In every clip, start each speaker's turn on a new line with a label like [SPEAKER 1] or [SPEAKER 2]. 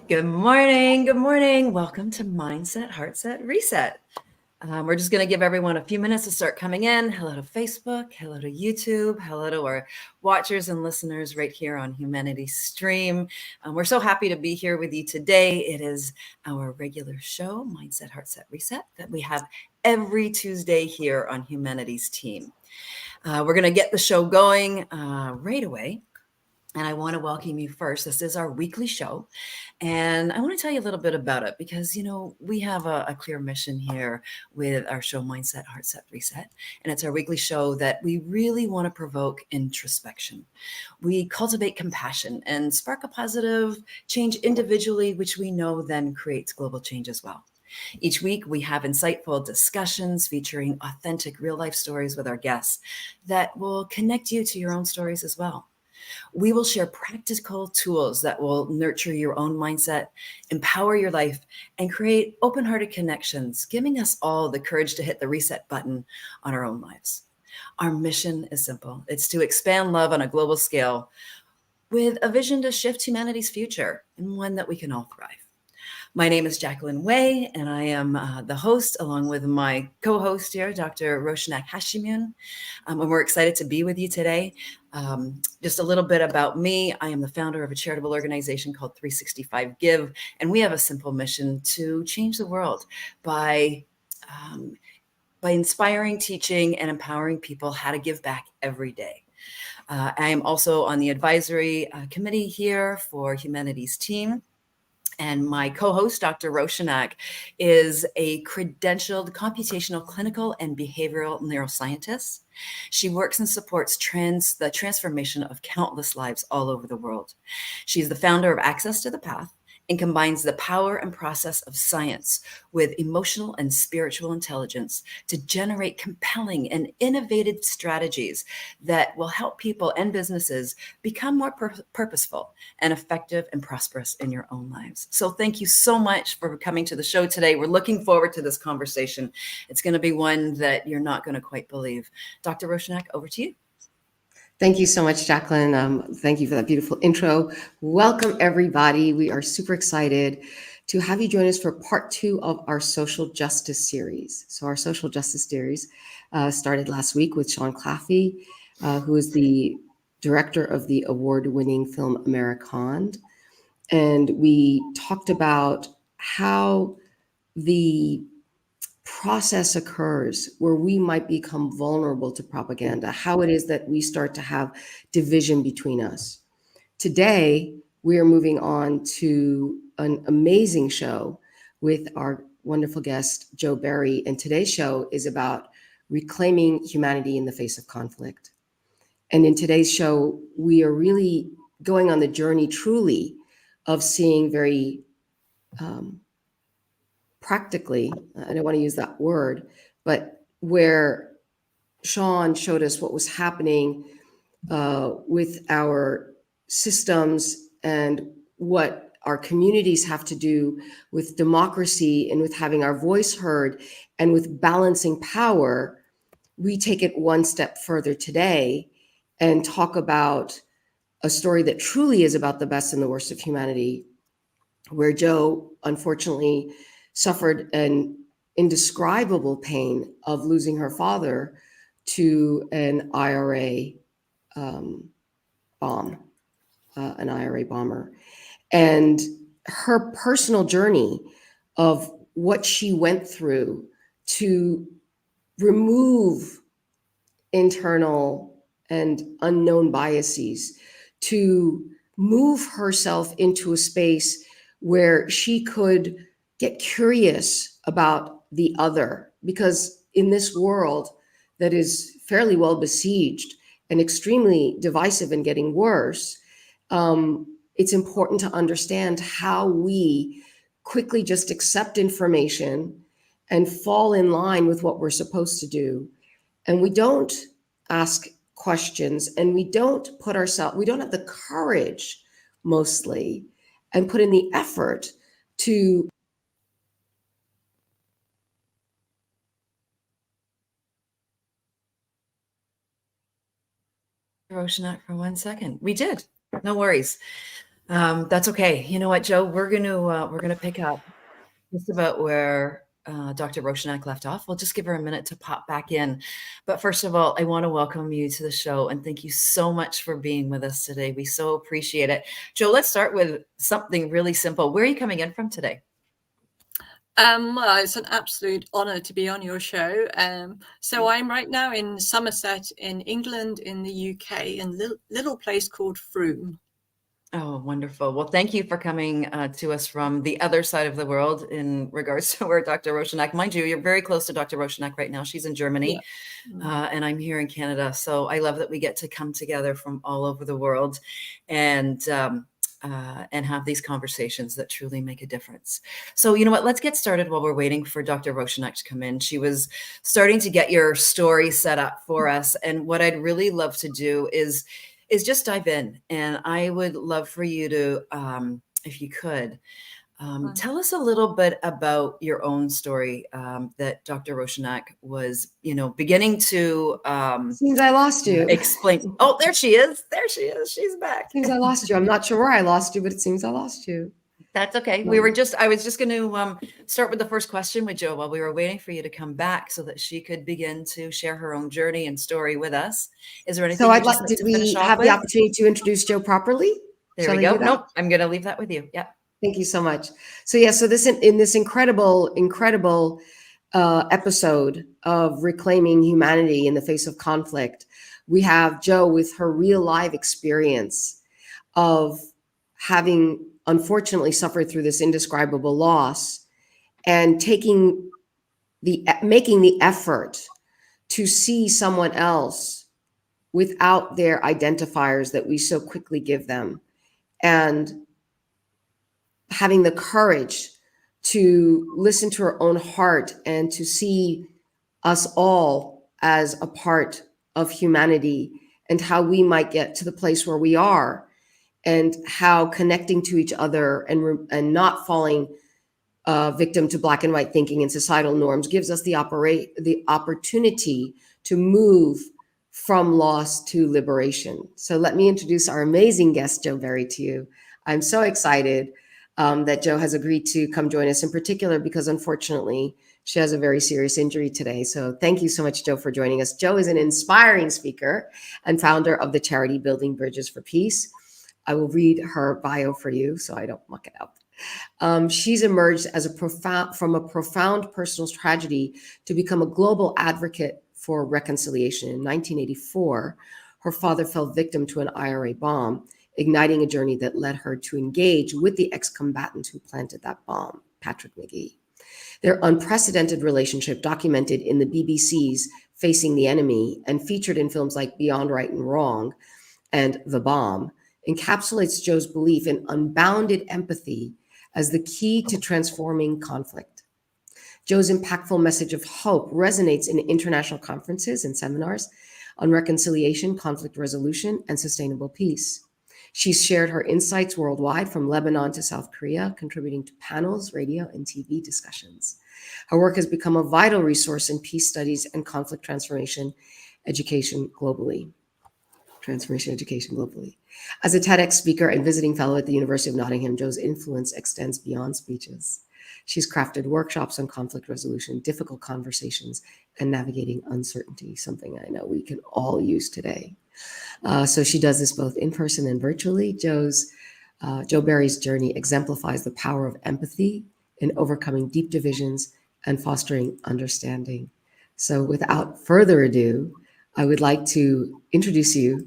[SPEAKER 1] Good morning. Good morning. Welcome to Mindset, Heartset, Reset. We're just going to give everyone a few minutes to start coming in. Hello to Facebook. Hello to YouTube. Hello to our watchers and listeners right here on Humanity Stream. We're so happy to be here with you today. It is our regular show, Mindset, Heartset, Reset, that we have every Tuesday here on Humanity's team. We're going to get the show going right away. And I want to welcome you first. This is our weekly show. And I want to tell you a little bit about it because, we have a clear mission here with our show, Mindset, Heartset, Reset. And it's our weekly show that we really want to provoke introspection. We cultivate compassion and spark a positive change individually, which we know then creates global change as well. Each week, we have insightful discussions featuring authentic real life stories with our guests that will connect you to your own stories as well. We will share practical tools that will nurture your own mindset, empower your life, and create open-hearted connections, giving us all the courage to hit the reset button on our own lives. Our mission is simple. It's to expand love on a global scale with a vision to shift humanity's future and one that we can all thrive. My name is Jacqueline Way, and I am the host along with my co-host here, Dr. Roshanak Hashimoon. And we're excited to be with you today. Just a little bit about me. I am the founder of a charitable organization called 365 Give, and we have a simple mission to change the world by inspiring, teaching, and empowering people how to give back every day. I am also on the advisory committee here for Humanity's team. And my co-host, Dr. Roshanak, is a credentialed computational clinical and behavioral neuroscientist. She works and supports the transformation of countless lives all over the world. She's the founder of Access to the Path and combines the power and process of science with emotional and spiritual intelligence to generate compelling and innovative strategies that will help people and businesses become more purposeful and effective and prosperous in your own lives. So thank you so much for coming to the show today. We're looking forward to this conversation. It's going to be one that you're not going to quite believe. Dr. Roshanak, over to you.
[SPEAKER 2] Thank you so much, Jacqueline. Thank you for that beautiful intro. Welcome, everybody. We are super excited to have you join us for part 2 of our social justice series. So our social justice series started last week with Sean Claffey, who is the director of the award-winning film American. And we talked about how the process occurs where we might become vulnerable to propaganda, how it is that we start to have division between us. Today, we are moving on to an amazing show with our wonderful guest, Joe Berry. And today's show is about reclaiming humanity in the face of conflict. And in today's show, we are really going on the journey truly of seeing very practically, I don't want to use that word, but where Sean showed us what was happening with our systems and what our communities have to do with democracy and with having our voice heard and with balancing power, we take it one step further today and talk about a story that truly is about the best and the worst of humanity, where Joe, unfortunately, suffered an indescribable pain of losing her father to an IRA bomber. And her personal journey of what she went through to remove internal and unknown biases, to move herself into a space where she could get curious about the other, because in this world that is fairly well besieged and extremely divisive and getting worse, it's important to understand how we quickly just accept information and fall in line with what we're supposed to do. And we don't ask questions, and we don't have the courage mostly and put in the effort to
[SPEAKER 1] Roshanak for 1 second. We did. No worries. That's okay. You know what, Joe? We're gonna pick up just about where Dr. Roshanak left off. We'll just give her a minute to pop back in. But first of all, I want to welcome you to the show and thank you so much for being with us today. We so appreciate it. Joe, let's start with something really simple. Where are you coming in from today?
[SPEAKER 3] Well, it's an absolute honour to be on your show. So I'm right now in Somerset in England in the UK, in a little place called Frome.
[SPEAKER 1] Oh, wonderful. Well, thank you for coming to us from the other side of the world in regards to where Dr. Roshanak, mind you, you're very close to Dr. Roshanak right now. She's in Germany, and I'm here in Canada. So I love that we get to come together from all over the world and have these conversations that truly make a difference. So, you know what, let's get started while we're waiting for Dr. Roshanak to come in. She was starting to get your story set up for us. And what I'd really love to do is just dive in. And I would love for you to, if you could, tell us a little bit about your own story that Dr. Roshanak was, beginning to
[SPEAKER 2] Seems I lost you.
[SPEAKER 1] explain. Oh, there she is. There she is. She's back.
[SPEAKER 2] Seems I lost you. I'm not sure where I lost you, but it seems I lost you.
[SPEAKER 1] That's okay. I was just going to start with the first question with Joe while we were waiting for you to come back so that she could begin to share her own journey and story with us. Is there anything
[SPEAKER 2] Did we have the opportunity to introduce Joe properly?
[SPEAKER 1] There we go. Nope. I'm going to leave that with you. Yeah.
[SPEAKER 2] Thank you so much. So this in this incredible episode of reclaiming humanity in the face of conflict, we have Joe with her real life experience of having unfortunately suffered through this indescribable loss and making the effort to see someone else without their identifiers that we so quickly give them, and having the courage to listen to her own heart and to see us all as a part of humanity and how we might get to the place where we are, and how connecting to each other and not falling victim to black and white thinking and societal norms gives us the opportunity to move from loss to liberation. So let me introduce our amazing guest, Jo Berry, to you. I'm so excited that Jo has agreed to come join us, in particular because unfortunately she has a very serious injury today. So thank you so much, Jo, for joining us. Jo is an inspiring speaker and founder of the charity Building Bridges for Peace. I will read her bio for you so I don't muck it up. She's emerged from a profound personal tragedy to become a global advocate for reconciliation. In 1984, her father fell victim to an IRA bomb, igniting a journey that led her to engage with the ex-combatant who planted that bomb, Patrick McGee. Their unprecedented relationship, documented in the BBC's Facing the Enemy and featured in films like Beyond Right and Wrong and The Bomb, encapsulates Jo's belief in unbounded empathy as the key to transforming conflict. Jo's impactful message of hope resonates in international conferences and seminars on reconciliation, conflict resolution, and sustainable peace. She's shared her insights worldwide, from Lebanon to South Korea, contributing to panels, radio, and TV discussions. Her work has become a vital resource in peace studies and conflict transformation education globally. As a TEDx speaker and visiting fellow at the University of Nottingham, Jo's influence extends beyond speeches. She's crafted workshops on conflict resolution, difficult conversations, and navigating uncertainty, something I know we can all use today. So she does this both in person and virtually. Jo Berry's journey exemplifies the power of empathy in overcoming deep divisions and fostering understanding. So without further ado, I would like to introduce you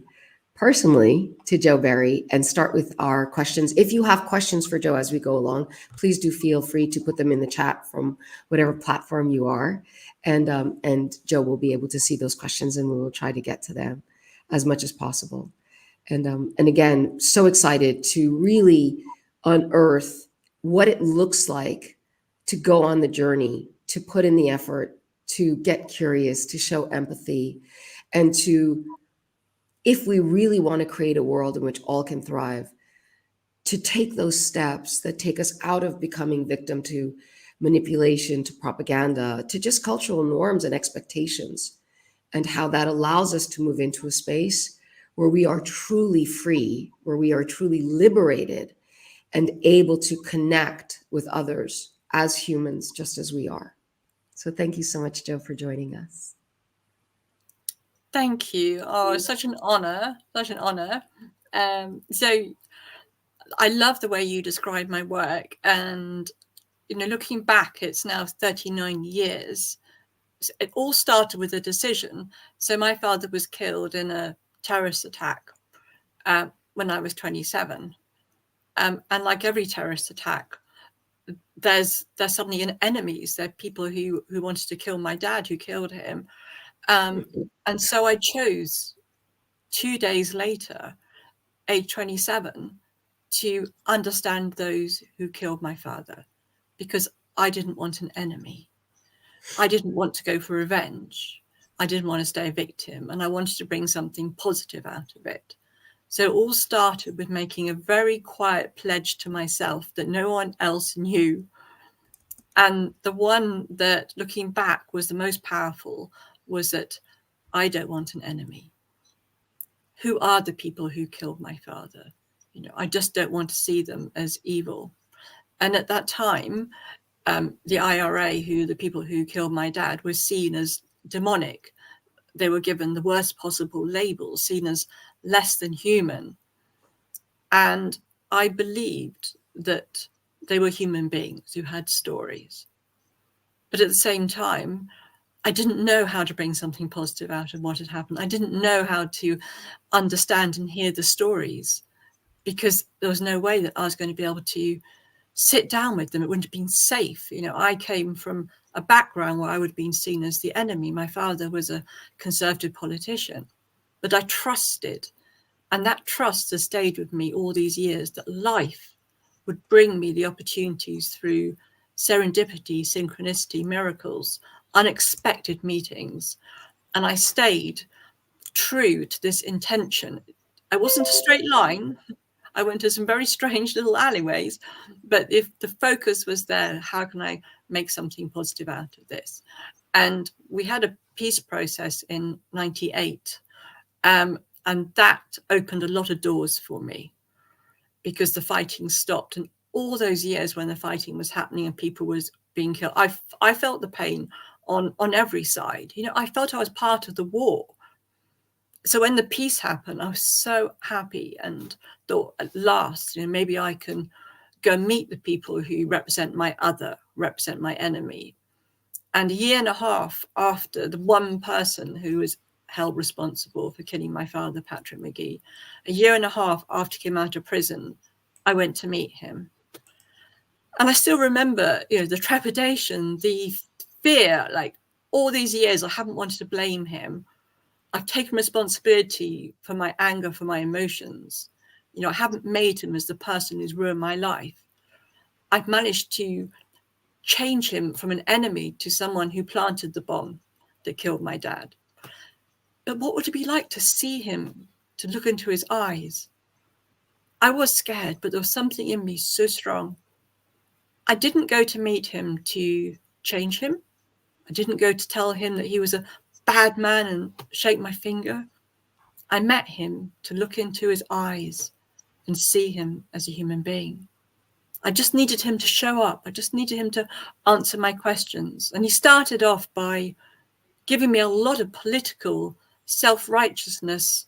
[SPEAKER 2] personally to Jo Berry and start with our questions. If you have questions for Jo as we go along, please do feel free to put them in the chat from whatever platform you are. And Jo will be able to see those questions and we will try to get to them as much as possible. And again, so excited to really unearth what it looks like to go on the journey, to put in the effort, to get curious, to show empathy, and to, if we really want to create a world in which all can thrive, to take those steps that take us out of becoming victim to manipulation, to propaganda, to just cultural norms and expectations, and how that allows us to move into a space where we are truly free, where we are truly liberated and able to connect with others as humans, just as we are. So thank you so much, Jo, for joining us.
[SPEAKER 3] Thank you. Oh, it's such an honor, such an honor. So I love the way you describe my work, and looking back, it's now 39 years. It all started with a decision. So my father was killed in a terrorist attack when I was 27. And like every terrorist attack, there's suddenly enemies. There are people who wanted to kill my dad, who killed him. And so I chose 2 days later, age 27, to understand those who killed my father, because I didn't want an enemy. I didn't want to go for revenge. I didn't want to stay a victim, and I wanted to bring something positive out of it. So it all started with making a very quiet pledge to myself that no one else knew. And the one that, looking back, was the most powerful was that I don't want an enemy. Who are the people who killed my father? I just don't want to see them as evil. And at that time, the IRA, the people who killed my dad, were seen as demonic. They were given the worst possible labels, seen as less than human. And I believed that they were human beings who had stories. But at the same time, I didn't know how to bring something positive out of what had happened. I didn't know how to understand and hear the stories, because there was no way that I was going to be able to sit down with them. It wouldn't have been safe. I came from a background where I would have been seen as the enemy. My father was a conservative politician, but I trusted, and that trust has stayed with me all these years, that life would bring me the opportunities through serendipity, synchronicity, miracles, unexpected meetings. And I stayed true to this intention. I wasn't a straight line. I went to some very strange little alleyways, but if the focus was there, how can I make something positive out of this? And we had a peace process in 98. And that opened a lot of doors for me, because the fighting stopped. And all those years when the fighting was happening and people was being killed, I felt the pain on every side. I felt I was part of the war. So when the peace happened, I was so happy and thought, at last, maybe I can go meet the people who represent my enemy. And a year and a half after, the one person who was held responsible for killing my father, Patrick McGee, a year and a half after he came out of prison, I went to meet him. And I still remember, the trepidation, the fear. Like, all these years, I haven't wanted to blame him. I've taken responsibility for my anger, for my emotions. I haven't made him as the person who's ruined my life. I've managed to change him from an enemy to someone who planted the bomb that killed my dad. But what would it be like to see him, to look into his eyes? I was scared, but there was something in me so strong. I didn't go to meet him to change him. I didn't go to tell him that he was a bad man and shake my finger. I met him to look into his eyes and see him as a human being. I just needed him to show up. I just needed him to answer my questions. And he started off by giving me a lot of political self-righteousness,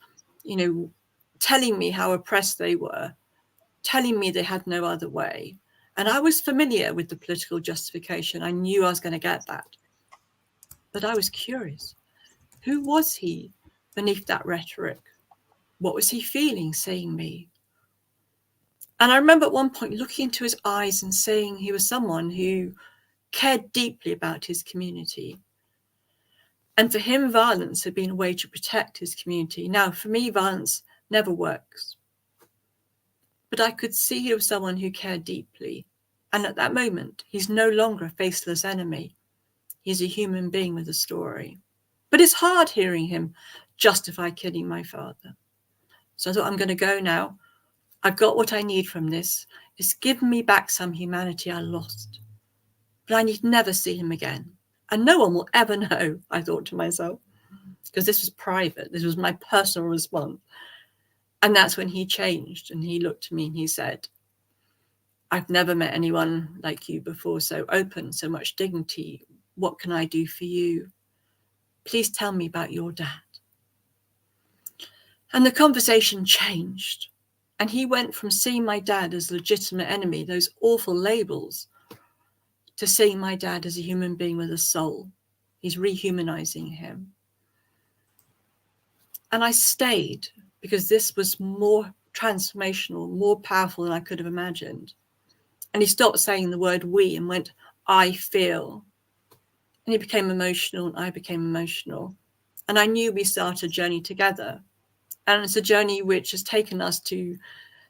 [SPEAKER 3] telling me how oppressed they were, telling me they had no other way. And I was familiar with the political justification. I knew I was going to get that. But I was curious. Who was he beneath that rhetoric? What was he feeling, seeing me? And I remember at one point looking into his eyes and saying he was someone who cared deeply about his community. And for him, violence had been a way to protect his community. Now, for me, violence never works. But I could see he was someone who cared deeply. And at that moment, he's no longer a faceless enemy. He's a human being with a story. But it's hard hearing him justify killing my father. So I thought, I'm going to go now. I've got what I need from this. It's given me back some humanity I lost. But I need never see him again. And no one will ever know, I thought to myself, because this was private. This was my personal response. And that's when he changed, and he looked at me and he said, I've never met anyone like you before, so open, so much dignity. What can I do for you? Please tell me about your dad. And the conversation changed. And he went from seeing my dad as a legitimate enemy, those awful labels, to seeing my dad as a human being with a soul. He's rehumanizing him. And I stayed because this was more transformational, more powerful than I could have imagined. And he stopped saying the word we and went, I feel. And he became emotional and I became emotional. And I knew we started a journey together. And it's a journey which has taken us to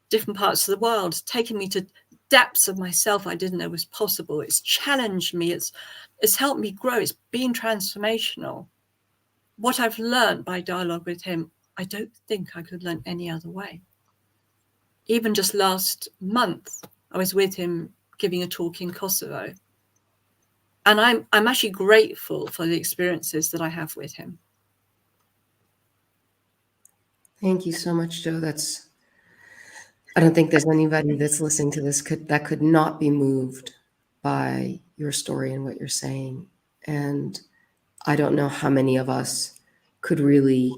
[SPEAKER 3] different parts of the world. It's taken me to depths of myself I didn't know was possible. It's challenged me. It's helped me grow. It's been transformational. What I've learned by dialogue with him, I don't think I could learn any other way. Even just last month, I was with him giving a talk in Kosovo. And I'm actually grateful for the experiences that I have with him.
[SPEAKER 2] Thank you so much, Joe. I don't think there's anybody that's listening to this that could not be moved by your story and what you're saying. And I don't know how many of us could really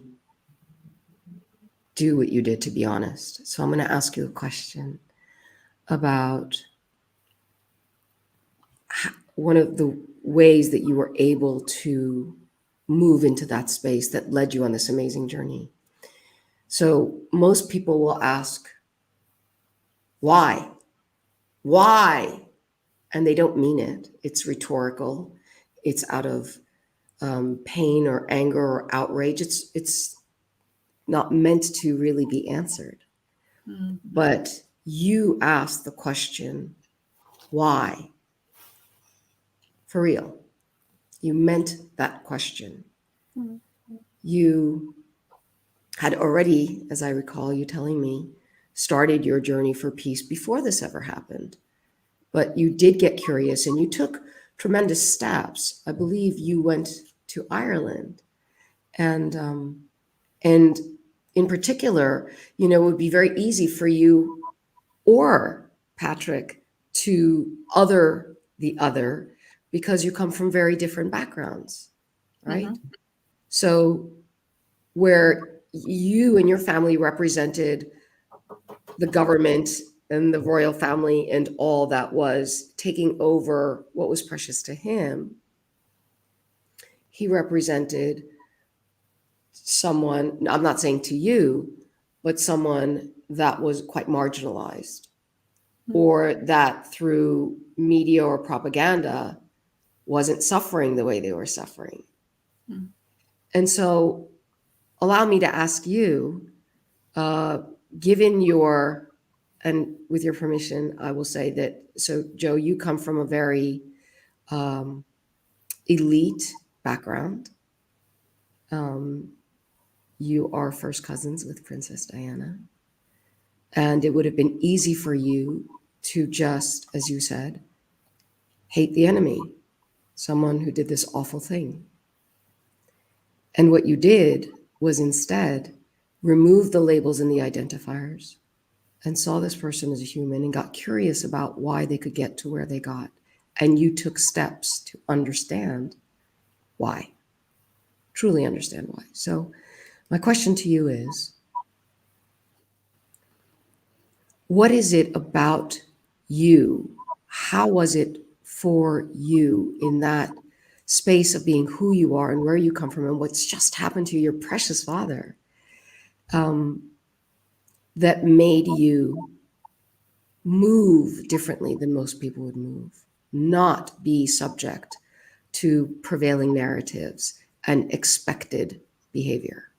[SPEAKER 2] do what you did, to be honest. So I'm going to ask you a question about one of the ways that you were able to move into that space that led you on this amazing journey. So most people will ask, why? Why? And they don't mean it. It's rhetorical. It's out of pain or anger or outrage. It's not meant to really be answered. Mm-hmm. But you asked the question, why? For real. You meant that question. Mm-hmm. You had already, as I recall you telling me, started your journey for peace before this ever happened. But you did get curious and you took tremendous steps. I believe you went to Ireland. And in particular, it would be very easy for you or Patrick to other the other because you come from very different backgrounds, right? Mm-hmm. So where you and your family represented the government and the royal family and all that was taking over what was precious to him, he represented someone, I'm not saying to you, but someone that was quite marginalized, or that through media or propaganda wasn't suffering the way they were suffering. Mm. And so allow me to ask you, given your, and with your permission, I will say that, so Joe, you come from a very elite background. You are first cousins with Princess Diana. And it would have been easy for you to just, as you said, hate the enemy, someone who did this awful thing. And what you did was instead remove the labels and the identifiers and saw this person as a human and got curious about why they could get to where they got. And you took steps to understand why, truly understand why. So my question to you is, what is it about you? How was it for you in that space of being who you are and where you come from and what's just happened to your precious father, that made you move differently than most people would move, not be subject to prevailing narratives and expected behavior?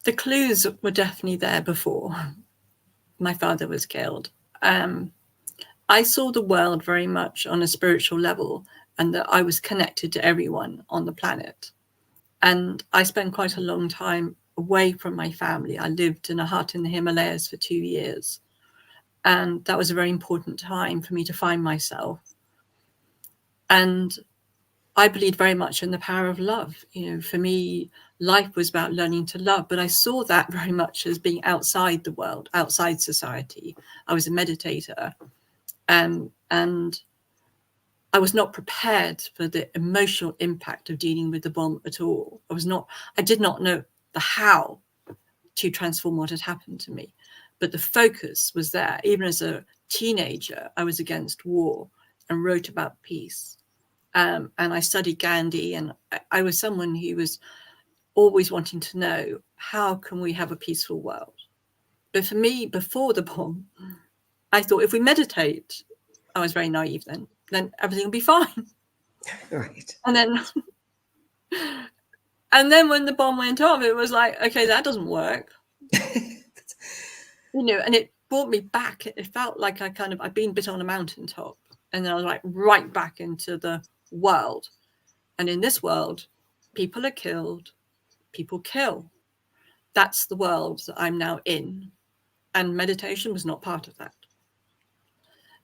[SPEAKER 3] The clues were definitely there before my father was killed. I saw the world very much on a spiritual level and that I was connected to everyone on the planet. And I spent quite a long time away from my family. I lived in a hut in the Himalayas for 2 years. And that was a very important time for me to find myself. And I believed very much in the power of love. For me, life was about learning to love, but I saw that very much as being outside the world, outside society. I was a meditator, and I was not prepared for the emotional impact of dealing with the bomb at all. I did not know the how to transform what had happened to me, but the focus was there. Even as a teenager, I was against war and wrote about peace. And I studied Gandhi, and I was someone who was always wanting to know, how can we have a peaceful world? But for me, before the bomb, I thought if we meditate, I was very naive then everything will be fine.
[SPEAKER 2] Right.
[SPEAKER 3] And then when the bomb went off, it was like, okay, that doesn't work. And it brought me back. It felt like I'd been bit on a mountaintop, and then I was like right back into the world. And in this world, people are killed, people kill. That's the world that I'm now in. And meditation was not part of that.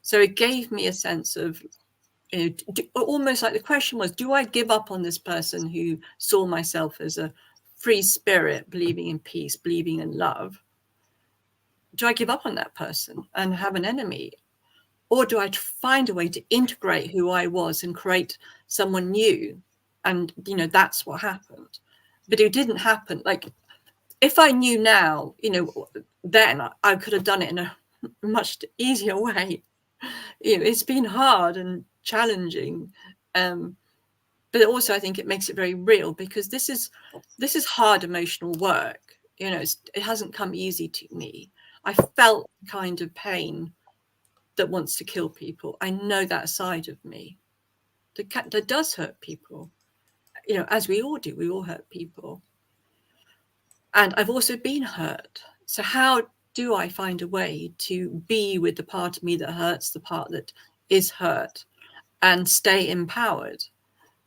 [SPEAKER 3] So it gave me a sense of, almost like the question was, do I give up on this person who saw myself as a free spirit, believing in peace, believing in love? Do I give up on that person and have an enemy? Or do I find a way to integrate who I was and create someone new? And, that's what happened. But it didn't happen. Like, if I knew now, then I could have done it in a much easier way. It's been hard and challenging. But also I think it makes it very real, because this is hard emotional work. It hasn't come easy to me. I felt kind of pain that wants to kill people. I know that side of me that does hurt people, as we all do. We all hurt people. And I've also been hurt. So how do I find a way to be with the part of me that hurts, the part that is hurt, and stay empowered?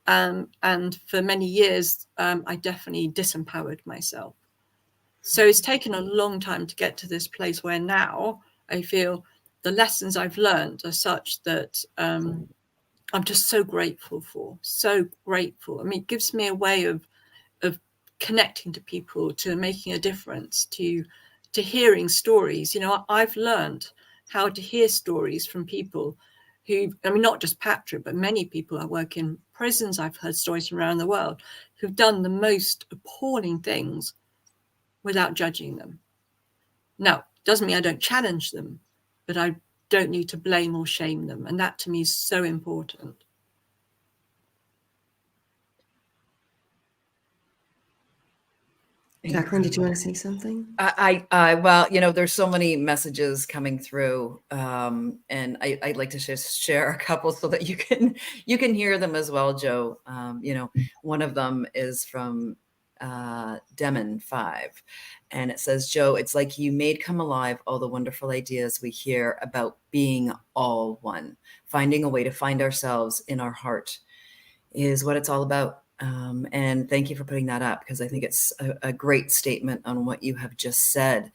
[SPEAKER 3] And for many years, I definitely disempowered myself. So it's taken a long time to get to this place where now I feel the lessons I've learned are such that I'm just so grateful for. So grateful. I mean, it gives me a way of connecting to people, to making a difference, to hearing stories. I've learned how to hear stories from people who, not just Patrick, but many people. I work in prisons. I've heard stories from around the world who've done the most appalling things without judging them. Now, doesn't mean I don't challenge them, but I don't need to blame or shame them. And that to me is so important.
[SPEAKER 2] Jacqueline, did you want to say something?
[SPEAKER 1] Well, there's so many messages coming through, and I'd like to just share a couple so that you can hear them as well, Joe. One of them is from Demon 5, and it says, Joe, it's like you made come alive all the wonderful ideas we hear about being all one. Finding a way to find ourselves in our heart is what it's all about. And thank you for putting that up, because I think it's a great statement on what you have just said.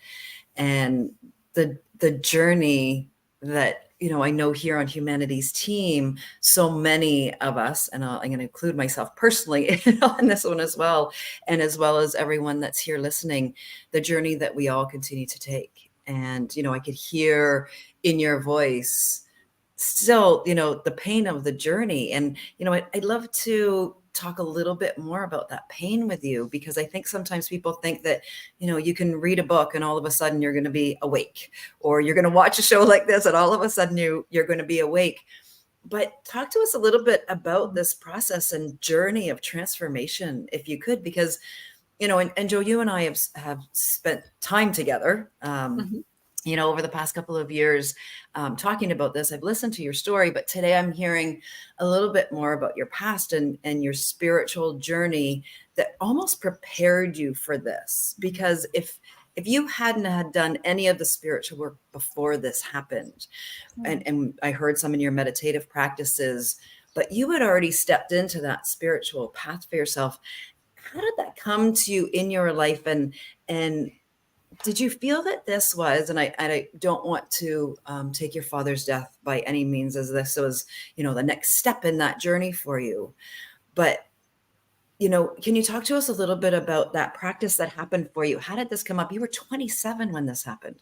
[SPEAKER 1] And the journey that, I know here on Humanity's team, so many of us, and I'm going to include myself personally on this one as well, and as well as everyone that's here listening, the journey that we all continue to take. And, I could hear in your voice still, the pain of the journey. And, I'd love to talk a little bit more about that pain with you, because I think sometimes people think that, you can read a book and all of a sudden you're going to be awake, or you're going to watch a show like this and all of a sudden you're going to be awake. But talk to us a little bit about this process and journey of transformation, if you could, because, and Joe, you and I have spent time together, over the past couple of years, talking about this. I've listened to your story, but today I'm hearing a little bit more about your past and your spiritual journey that almost prepared you for this. Because if you hadn't had done any of the spiritual work before this happened, and I heard some in your meditative practices, but you had already stepped into that spiritual path for yourself. How did that come to you in your life? And did you feel that this was, and I don't want to take your father's death by any means as this was, the next step in that journey for you, But, you know, can you talk to us a little bit about that practice that happened for you? How did this come up? You were 27 when this happened.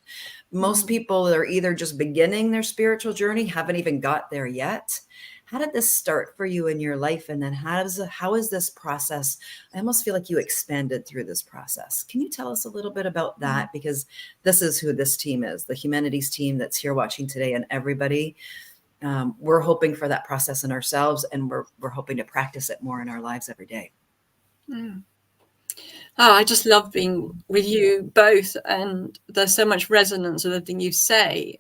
[SPEAKER 1] Most people are either just beginning their spiritual journey, haven't even got there yet. How did this start for you in your life? And then how is this process? I almost feel like you expanded through this process. Can you tell us a little bit about that? Because this is who this team is, the Humanities team that's here watching today, and everybody. We're hoping for that process in ourselves, and we're hoping to practice it more in our lives every day.
[SPEAKER 3] Oh, I just love being with you both, and there's so much resonance with everything you say.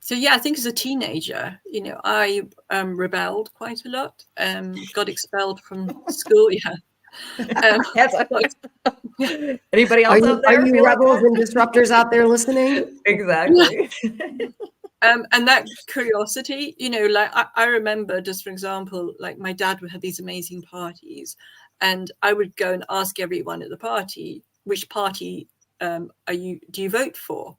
[SPEAKER 3] So yeah, I think as a teenager, you know, I rebelled quite a lot. Got expelled from school. Yeah.
[SPEAKER 1] Anybody else out there?
[SPEAKER 2] Are you rebels and disruptors out there listening?
[SPEAKER 1] Exactly.
[SPEAKER 3] And that curiosity, you know, like I remember, just for example, like my dad would have these amazing parties, and I would go and ask everyone at the party, which party do you vote for?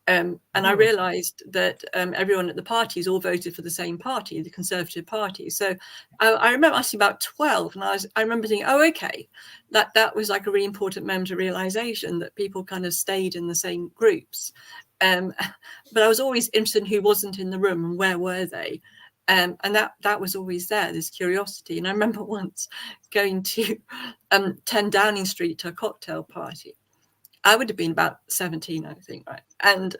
[SPEAKER 3] And I realized that everyone at the parties all voted for the same party, the Conservative Party. So I remember asking about 12, and I remember thinking, oh, okay, that was like a really important moment of realization that people kind of stayed in the same groups. But I was always interested in who wasn't in the room and where were they. And that was always there, this curiosity. And I remember once going to 10 Downing Street to a cocktail party. I would have been about 17, I think, right? And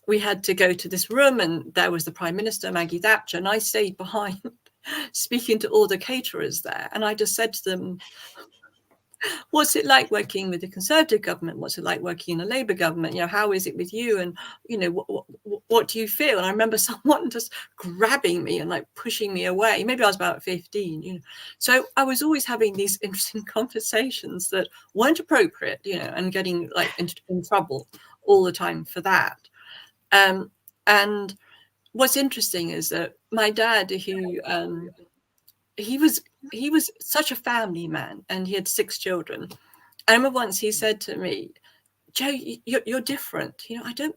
[SPEAKER 3] we had to go to this room, and there was the Prime Minister, Maggie Thatcher, and I stayed behind speaking to all the caterers there. And I just said to them, what's it like working with the Conservative government? What's it like working in a Labour government? You know, how is it with you? And, you know, what do you feel? And I remember someone just grabbing me and like pushing me away. Maybe I was about 15, you know. So I was always having these interesting conversations that weren't appropriate, you know, and getting like in trouble all the time for that. And what's interesting is that my dad, who he was such a family man, and he had 6 children. I remember once he said to me, "Joe, you're different. You know, I don't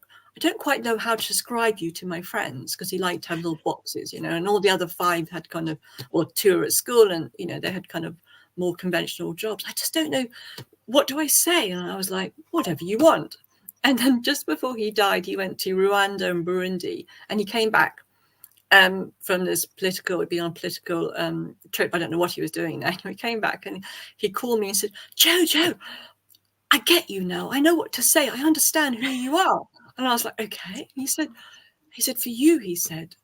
[SPEAKER 3] quite know how to describe you to my friends," because he liked to have little boxes, you know, and all the other 5 had kind of, or 2 are at school, and you know they had kind of more conventional jobs. I just don't know, what do I say? And I was like, whatever you want. And then just before he died, he went to Rwanda and Burundi, and he came back from this political trip. I don't know what he was doing there. He came back and he called me and said, Joe, I get you now. I know what to say. I understand who you are. And I was like, okay. He said, for you, he said,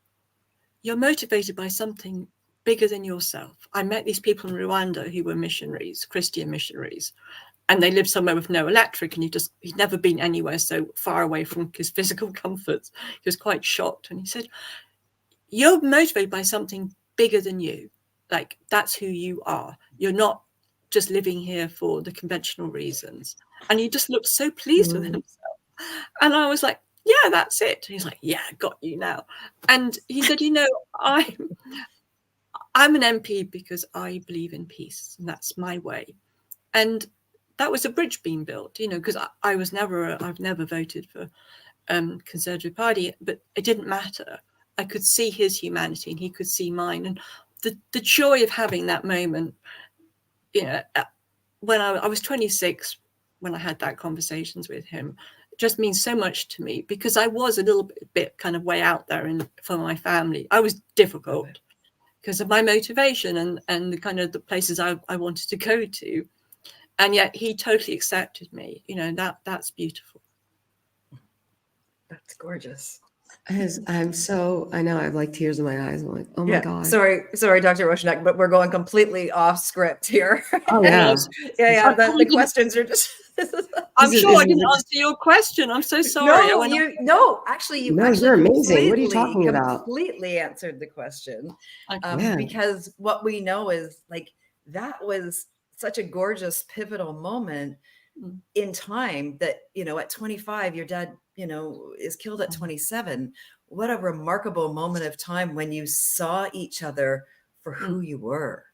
[SPEAKER 3] you're motivated by something bigger than yourself. I met these people in Rwanda who were missionaries, Christian missionaries, and they lived somewhere with no electric, and he'd never been anywhere so far away from his physical comforts. He was quite shocked. And he said, you're motivated by something bigger than you. Like, that's who you are. You're not just living here for the conventional reasons. And he just looked so pleased with himself. And I was like, yeah, that's it. And he's like, yeah, got you now. And he said, you know, I'm an MP because I believe in peace, and that's my way. And that was a bridge being built, you know, because I've never voted for Conservative Party, but it didn't matter. I could see his humanity and he could see mine. And the joy of having that moment, you know, when I was 26, when I had that conversations with him, it just means so much to me, because I was a little bit kind of way out there for my family. I was difficult because of my motivation and the kind of the places I wanted to go to. And yet he totally accepted me. You know, that's beautiful.
[SPEAKER 1] That's gorgeous.
[SPEAKER 2] I know I have like tears in my eyes. I'm like, oh my God.
[SPEAKER 1] Sorry, Dr. Roshanek, but we're going completely off script here.
[SPEAKER 2] Oh yeah.
[SPEAKER 1] yeah. The questions are just.
[SPEAKER 3] I'm sure I didn't answer your question. I'm so sorry.
[SPEAKER 1] No, actually, you
[SPEAKER 2] you're amazing. What are you talking about?
[SPEAKER 1] Completely answered the question.
[SPEAKER 3] Okay.
[SPEAKER 1] Because what we know is, like, that was such a gorgeous, pivotal moment in time that, you know, at 25, your dad, you know, is killed at 27. What a remarkable moment of time when you saw each other for who you were.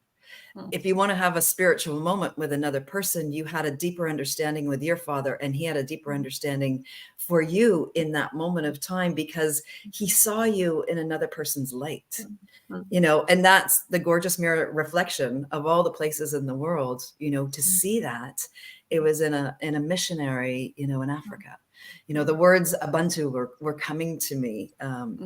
[SPEAKER 1] if you want to have a spiritual moment with another person, you had a deeper understanding with your father, and he had a deeper understanding for you in that moment of time, because he saw you in another person's light. And that's the gorgeous mirror reflection of all the places in the world, to see that. It was in a missionary, in Africa. The words Ubuntu were coming to me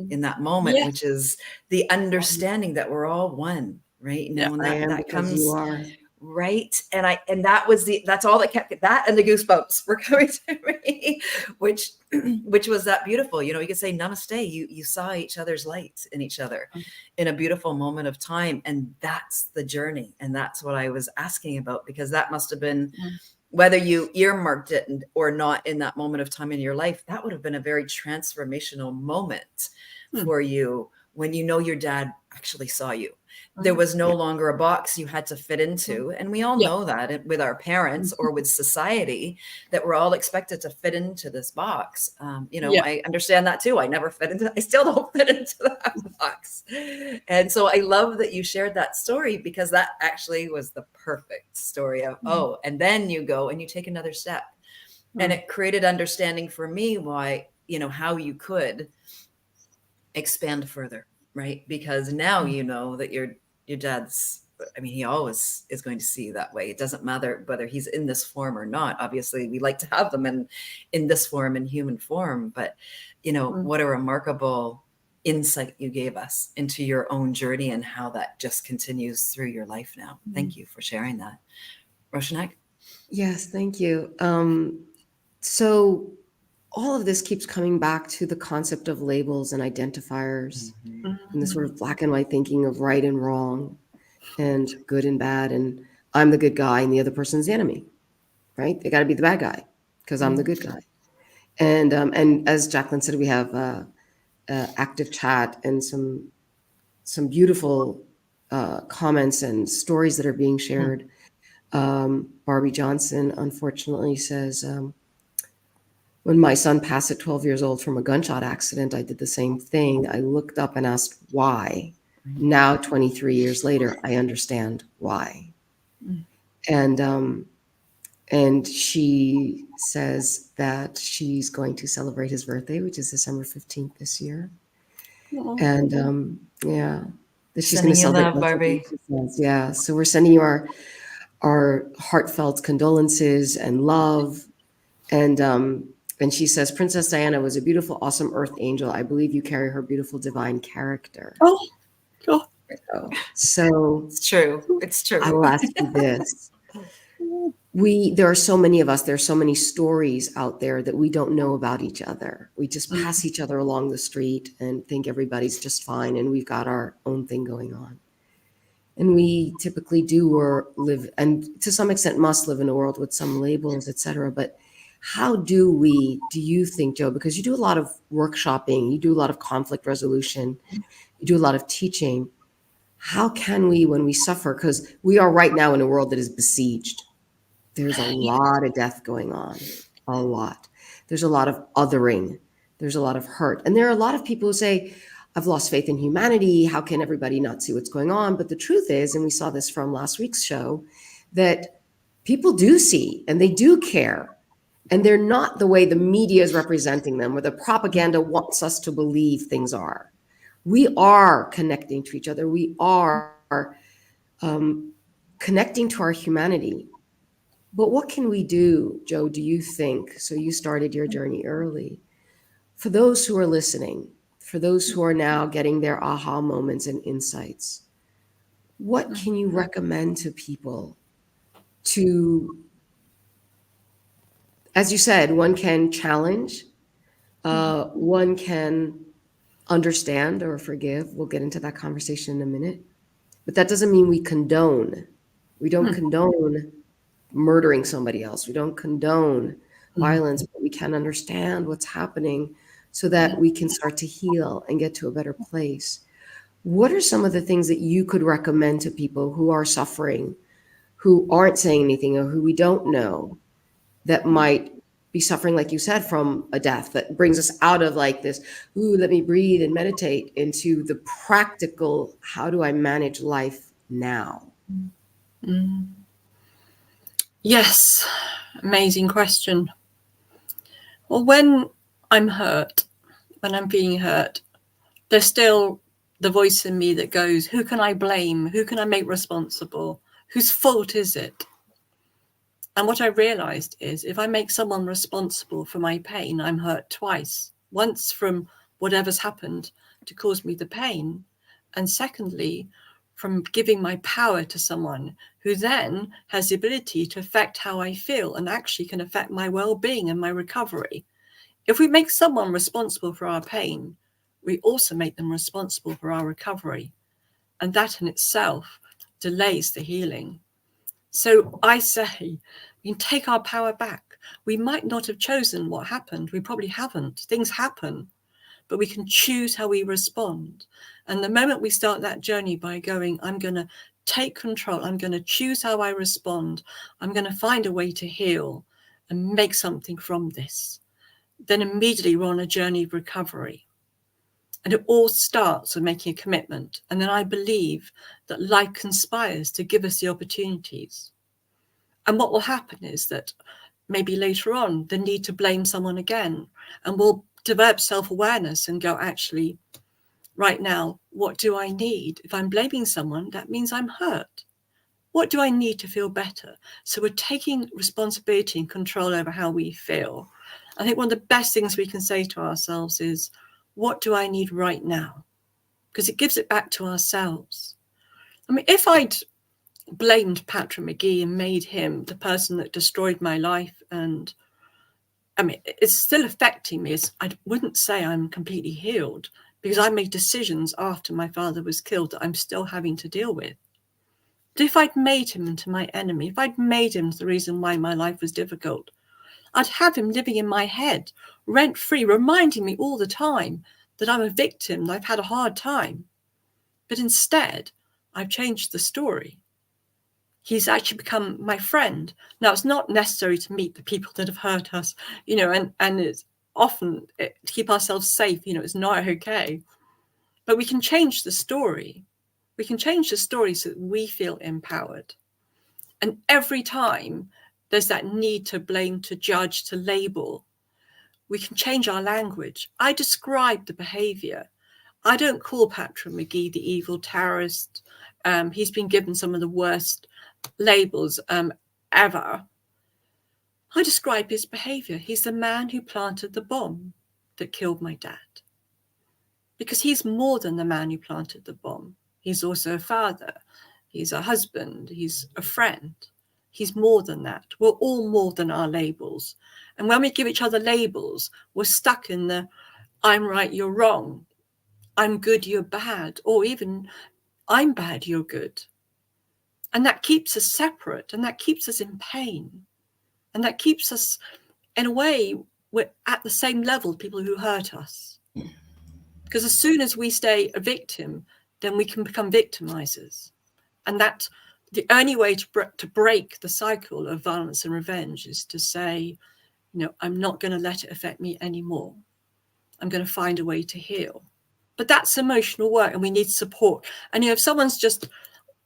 [SPEAKER 1] in that moment,
[SPEAKER 3] Yes.
[SPEAKER 1] which is the understanding that we're all one, right?
[SPEAKER 2] I am
[SPEAKER 1] that
[SPEAKER 2] because
[SPEAKER 1] comes
[SPEAKER 2] you are.
[SPEAKER 1] right. And that's all that kept that, and the goosebumps were coming to me, which was that beautiful. You could say namaste. You saw each other's light in each other in a beautiful moment of time. And that's the journey. And that's what I was asking about, because that must have been, whether you earmarked it or not in that moment of time in your life, that would have been a very transformational moment for you, when your dad actually saw you. There was no longer a box you had to fit into. And we all know that with our parents or with society, that we're all expected to fit into this box. I understand that too. I never fit into, I still don't fit into that box. And so I love that you shared that story, because that actually was the perfect story of, and then you go and you take another step. And it created understanding for me why, how you could expand further, right? Because now you know that your dad's, he always is going to see you that way. It doesn't matter whether he's in this form or not. Obviously, we like to have them in this form, in human form. But, what a remarkable insight you gave us into your own journey, and how that just continues through your life now. Thank you for sharing that. Roshanak?
[SPEAKER 2] Yes, thank you. So all of this keeps coming back to the concept of labels and identifiers, and the sort of black and white thinking of right and wrong and good and bad, and I'm the good guy and the other person's the enemy, right? They got to be the bad guy because I'm the good guy. And as Jacqueline said, we have active chat and some beautiful comments and stories that are being shared. Barbie Johnson, unfortunately, says, when my son passed at 12 years old from a gunshot accident, I did the same thing. I looked up and asked why. Now, 23 years later, I understand why. And she says that she's going to celebrate his birthday, which is December 15th this year. And that she's going to celebrate.
[SPEAKER 1] Love, Barbie.
[SPEAKER 2] Yeah. So we're sending you our heartfelt condolences and love. And she says, Princess Diana was a beautiful, awesome earth angel. I believe you carry her beautiful divine character.
[SPEAKER 3] Oh.
[SPEAKER 2] So
[SPEAKER 1] it's true. It's true.
[SPEAKER 2] I will ask you this. There are so many of us, there are so many stories out there that we don't know about each other. We just pass each other along the street and think everybody's just fine, and we've got our own thing going on. And we typically do or live, and to some extent must live in a world with some labels, et cetera. But how do you think, Joe, because you do a lot of workshopping, you do a lot of conflict resolution, you do a lot of teaching. How can we, when we suffer, because we are right now in a world that is besieged. There's a lot of death going on, a lot. There's a lot of othering. There's a lot of hurt. And there are a lot of people who say, I've lost faith in humanity. How can everybody not see what's going on? But the truth is, and we saw this from last week's show, that people do see and they do care. And they're not the way the media is representing them or the propaganda wants us to believe things are. We are connecting to each other. We are connecting to our humanity. But what can we do, Joe, do you think? So you started your journey early. For those who are listening, for those who are now getting their aha moments and insights, what can you recommend to people to, as you said, one can challenge, one can understand or forgive. We'll get into that conversation in a minute. But that doesn't mean we condone. We don't condone murdering somebody else. We don't condone violence, but we can understand what's happening so that we can start to heal and get to a better place. What are some of the things that you could recommend to people who are suffering, who aren't saying anything, or who we don't know, that might be suffering, like you said, from a death that brings us out of like this, ooh, let me breathe and meditate, into the practical, how do I manage life now?
[SPEAKER 3] Mm. Yes, amazing question. Well, when I'm hurt, when I'm being hurt, there's still the voice in me that goes, who can I blame? Who can I make responsible? Whose fault is it? And what I realized is if I make someone responsible for my pain, I'm hurt twice. Once from whatever's happened to cause me the pain. And secondly, from giving my power to someone who then has the ability to affect how I feel and actually can affect my well-being and my recovery. If we make someone responsible for our pain, we also make them responsible for our recovery. And that in itself delays the healing. So I say, we can take our power back. We might not have chosen what happened. We probably haven't. Things happen, but we can choose how we respond. And the moment we start that journey by going, I'm going to take control. I'm going to choose how I respond. I'm going to find a way to heal and make something from this. Then immediately we're on a journey of recovery. And it all starts with making a commitment. And then I believe that life conspires to give us the opportunities. And what will happen is that maybe later on, the need to blame someone again, and we'll develop self-awareness and go, actually, right now, what do I need? If I'm blaming someone, that means I'm hurt. What do I need to feel better? So we're taking responsibility and control over how we feel. I think one of the best things we can say to ourselves is, what do I need right now? Because it gives it back to ourselves. I mean, if I'd blamed Patrick McGee and made him the person that destroyed my life, and I mean, it's still affecting me. I wouldn't say I'm completely healed because I made decisions after my father was killed that I'm still having to deal with. But if I'd made him into my enemy, if I'd made him the reason why my life was difficult, I'd have him living in my head, rent-free, reminding me all the time that I'm a victim, that I've had a hard time. But instead, I've changed the story. He's actually become my friend. Now, it's not necessary to meet the people that have hurt us, and it's often to keep ourselves safe, it's not okay. But we can change the story. We can change the story so that we feel empowered. And every time there's that need to blame, to judge, to label, we can change our language. I describe the behavior. I don't call Patrick McGee the evil terrorist. He's been given some of the worst labels ever. I describe his behavior. He's the man who planted the bomb that killed my dad. Because he's more than the man who planted the bomb. He's also a father. He's a husband. He's a friend. He's more than that. We're all more than our labels. And when we give each other labels, we're stuck in the I'm right, you're wrong. I'm good, you're bad. Or even I'm bad, you're good. And that keeps us separate, and that keeps us in pain. And that keeps us, in a way, we're at the same level, people who hurt us. Because as soon as we stay a victim, then we can become victimizers. And that the only way to break the cycle of violence and revenge is to say, I'm not going to let it affect me anymore. I'm going to find a way to heal. But that's emotional work, and we need support. And if someone's just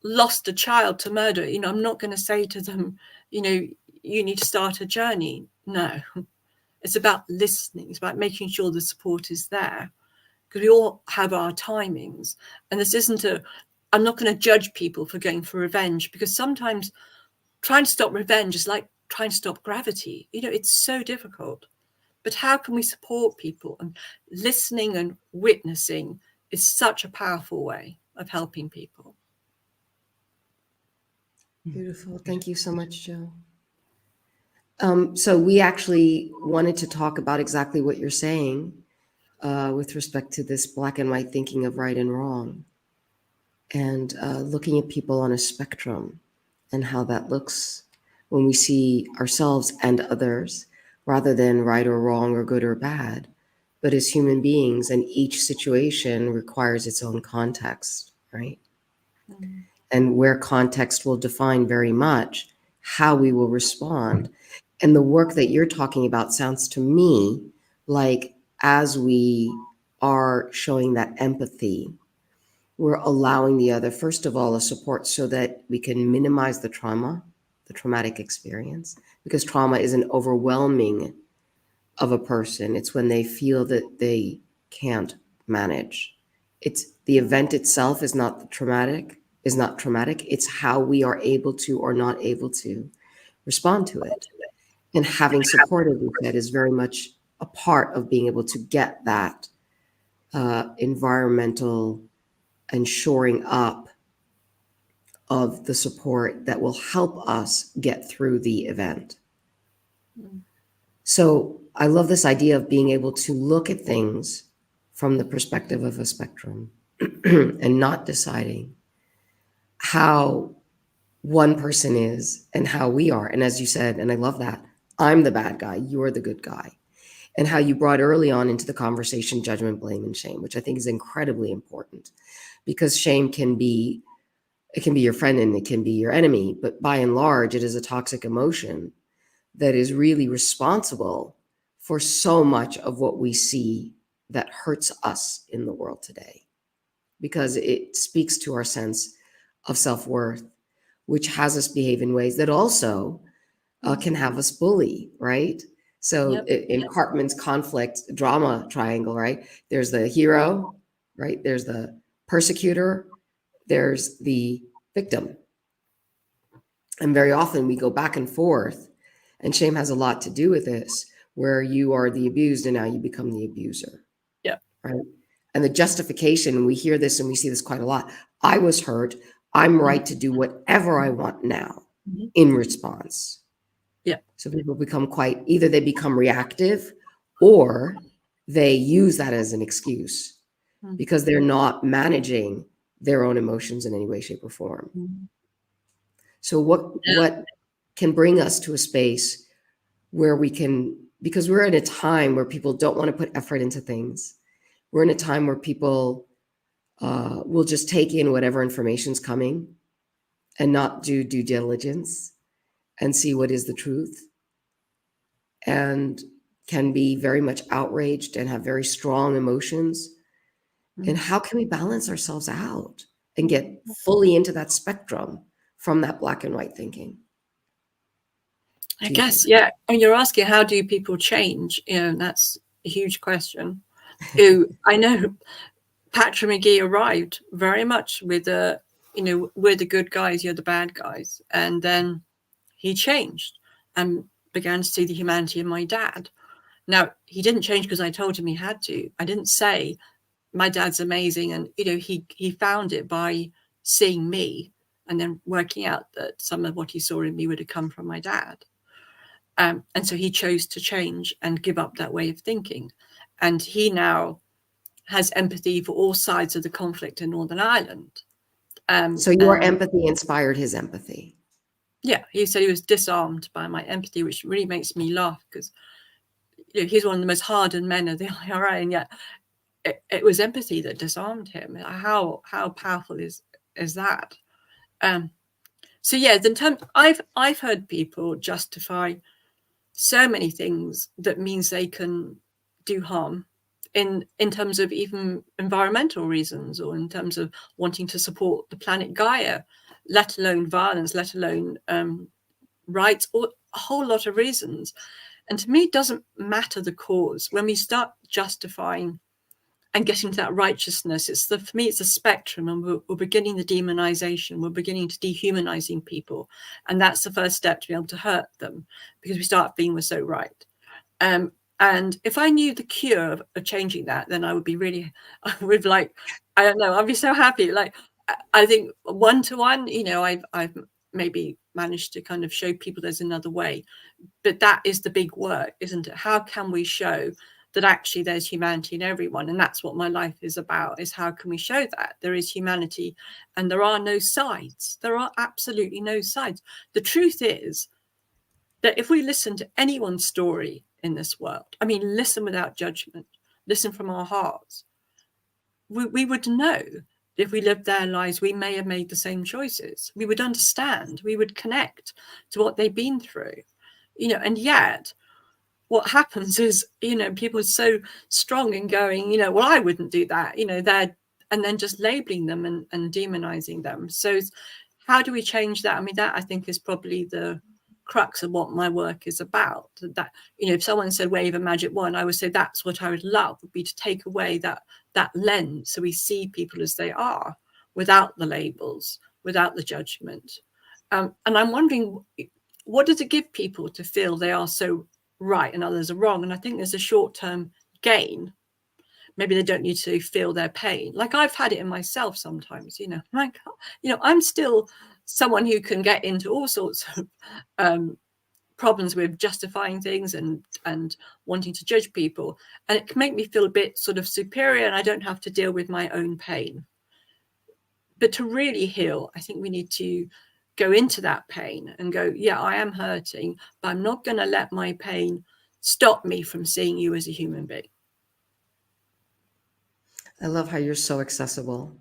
[SPEAKER 3] lost a child to murder, I'm not going to say to them, you need to start a journey. No, it's about listening. It's about making sure the support is there, because we all have our timings. And this isn't I'm not going to judge people for going for revenge, because sometimes trying to stop revenge is like trying to stop gravity. It's so difficult. But how can we support people? And listening and witnessing is such a powerful way of helping people.
[SPEAKER 2] Beautiful. Thank you so much, Joe. So we actually wanted to talk about exactly what you're saying with respect to this black and white thinking of right and wrong, and looking at people on a spectrum and how that looks when we see ourselves and others, rather than right or wrong or good or bad, but as human beings, and each situation requires its own context, right?
[SPEAKER 3] Mm.
[SPEAKER 2] And where context will define very much how we will respond. And the work that you're talking about sounds to me like, as we are showing that empathy we're allowing the other, first of all, a support so that we can minimize the trauma, the traumatic experience, because trauma isn't overwhelming of a person. It's when they feel that they can't manage. It's the event itself is not traumatic, It's how we are able to or not able to respond to it. And having support, as we said, is very much a part of being able to get that environmental and shoring up of the support that will help us get through the event. So I love this idea of being able to look at things from the perspective of a spectrum and not deciding how one person is and how we are. And as you said, and I love that, I'm the bad guy, you're the good guy. And how you brought early on into the conversation judgment, blame, and shame, which I think is incredibly important, because shame can be your friend and it can be your enemy, but by and large, it is a toxic emotion that is really responsible for so much of what we see that hurts us in the world today, because it speaks to our sense of self-worth, which has us behave in ways that also can have us bully, right? So in Cartman's conflict drama triangle, right? There's the hero, right? There's the persecutor, there's the victim. And very often we go back and forth, and shame has a lot to do with this, where you are the abused and now you become the abuser.
[SPEAKER 3] Yeah.
[SPEAKER 2] Right. And the justification, we hear this and we see this quite a lot. I was hurt. I'm right to do whatever I want now in response.
[SPEAKER 3] Yeah.
[SPEAKER 2] So people become either they become reactive or they use that as an excuse because they're not managing their own emotions in any way, shape, or form. So what can bring us to a space where we can, because we're in a time where people don't want to put effort into things. We're in a time where people will just take in whatever information's coming and not do due diligence and see what is the truth, and can be very much outraged and have very strong emotions. And how can we balance ourselves out and get fully into that spectrum from that black and white thinking?
[SPEAKER 3] I guess, yeah. And you're asking, how do people change? That's a huge question. I know Patrick McGee arrived very much with we're the good guys, you're the bad guys. And then he changed and began to see the humanity in my dad. Now, he didn't change because I told him he had to. I didn't say my dad's amazing. And, he found it by seeing me and then working out that some of what he saw in me would have come from my dad. And so he chose to change and give up that way of thinking. And he now has empathy for all sides of the conflict in Northern Ireland.
[SPEAKER 2] So your empathy inspired his empathy.
[SPEAKER 3] Yeah, he said he was disarmed by my empathy, which really makes me laugh because he's one of the most hardened men of the IRA, and yet it was empathy that disarmed him. How powerful is that? So yeah, I've heard people justify so many things that means they can do harm in terms of even environmental reasons, or in terms of wanting to support the planet Gaia, let alone violence, let alone rights, or a whole lot of reasons. And to me, it doesn't matter the cause. When we start justifying and getting to that righteousness, for me, it's a spectrum, and we're beginning the demonization. We're beginning to dehumanizing people. And that's the first step to be able to hurt them, because we start being we're so right. And if I knew the cure of changing that, then I would be really, I don't know, I'd be so happy. Like, I think one-to-one, I've maybe managed to kind of show people there's another way, but that is the big work, isn't it? How can we show that actually there's humanity in everyone? And that's what my life is about, is how can we show that there is humanity and there are no sides. There are absolutely no sides. The truth is that if we listen to anyone's story in this world, listen without judgment, listen from our hearts, we would know if we lived their lives, we may have made the same choices. We would understand, we would connect to what they've been through, and yet what happens is, people are so strong in going, well, I wouldn't do that. and then just labeling them and demonizing them. So how do we change that? I mean, that I think is probably the crux of what my work is about. That, you know, if someone said wave a magic wand, I would say that's what I would love, would be to take away that lens, so we see people as they are, without the labels, without the judgment. And I'm wondering, what does it give people to feel they are so right and others are wrong? And I think there's a short-term gain. Maybe they don't need to feel their pain. Like I've had it in myself sometimes, you know, like, you know, I'm still someone who can get into all sorts of problems with justifying things and wanting to judge people. And it can make me feel a bit sort of superior, and I don't have to deal with my own pain. But to really heal, I think we need to go into that pain and go, yeah, I am hurting, but I'm not going to let my pain stop me from seeing you as a human being.
[SPEAKER 2] I love how you're so accessible.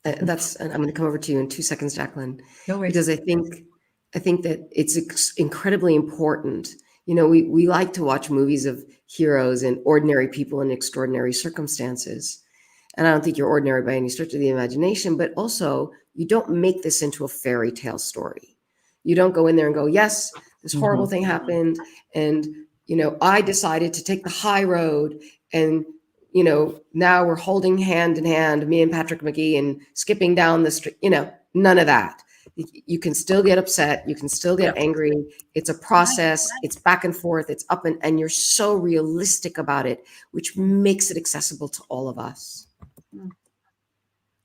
[SPEAKER 2] And I'm going to come over to you in 2 seconds, Jacqueline,
[SPEAKER 1] No worries.
[SPEAKER 2] because I think that it's incredibly important. You know, we like to watch movies of heroes and ordinary people in extraordinary circumstances. And I don't think you're ordinary by any stretch of the imagination, but also you don't make this into a fairy tale story. You don't go in there and go, yes, this horrible thing happened, and, you know, I decided to take the high road, and, you know, now we're holding hand in hand, me and Patrick McGee, and skipping down the street. You know, none of that. You can still get upset. You can still get angry. It's a process. It's back and forth. It's up, and you're so realistic about it, which makes it accessible to all of us.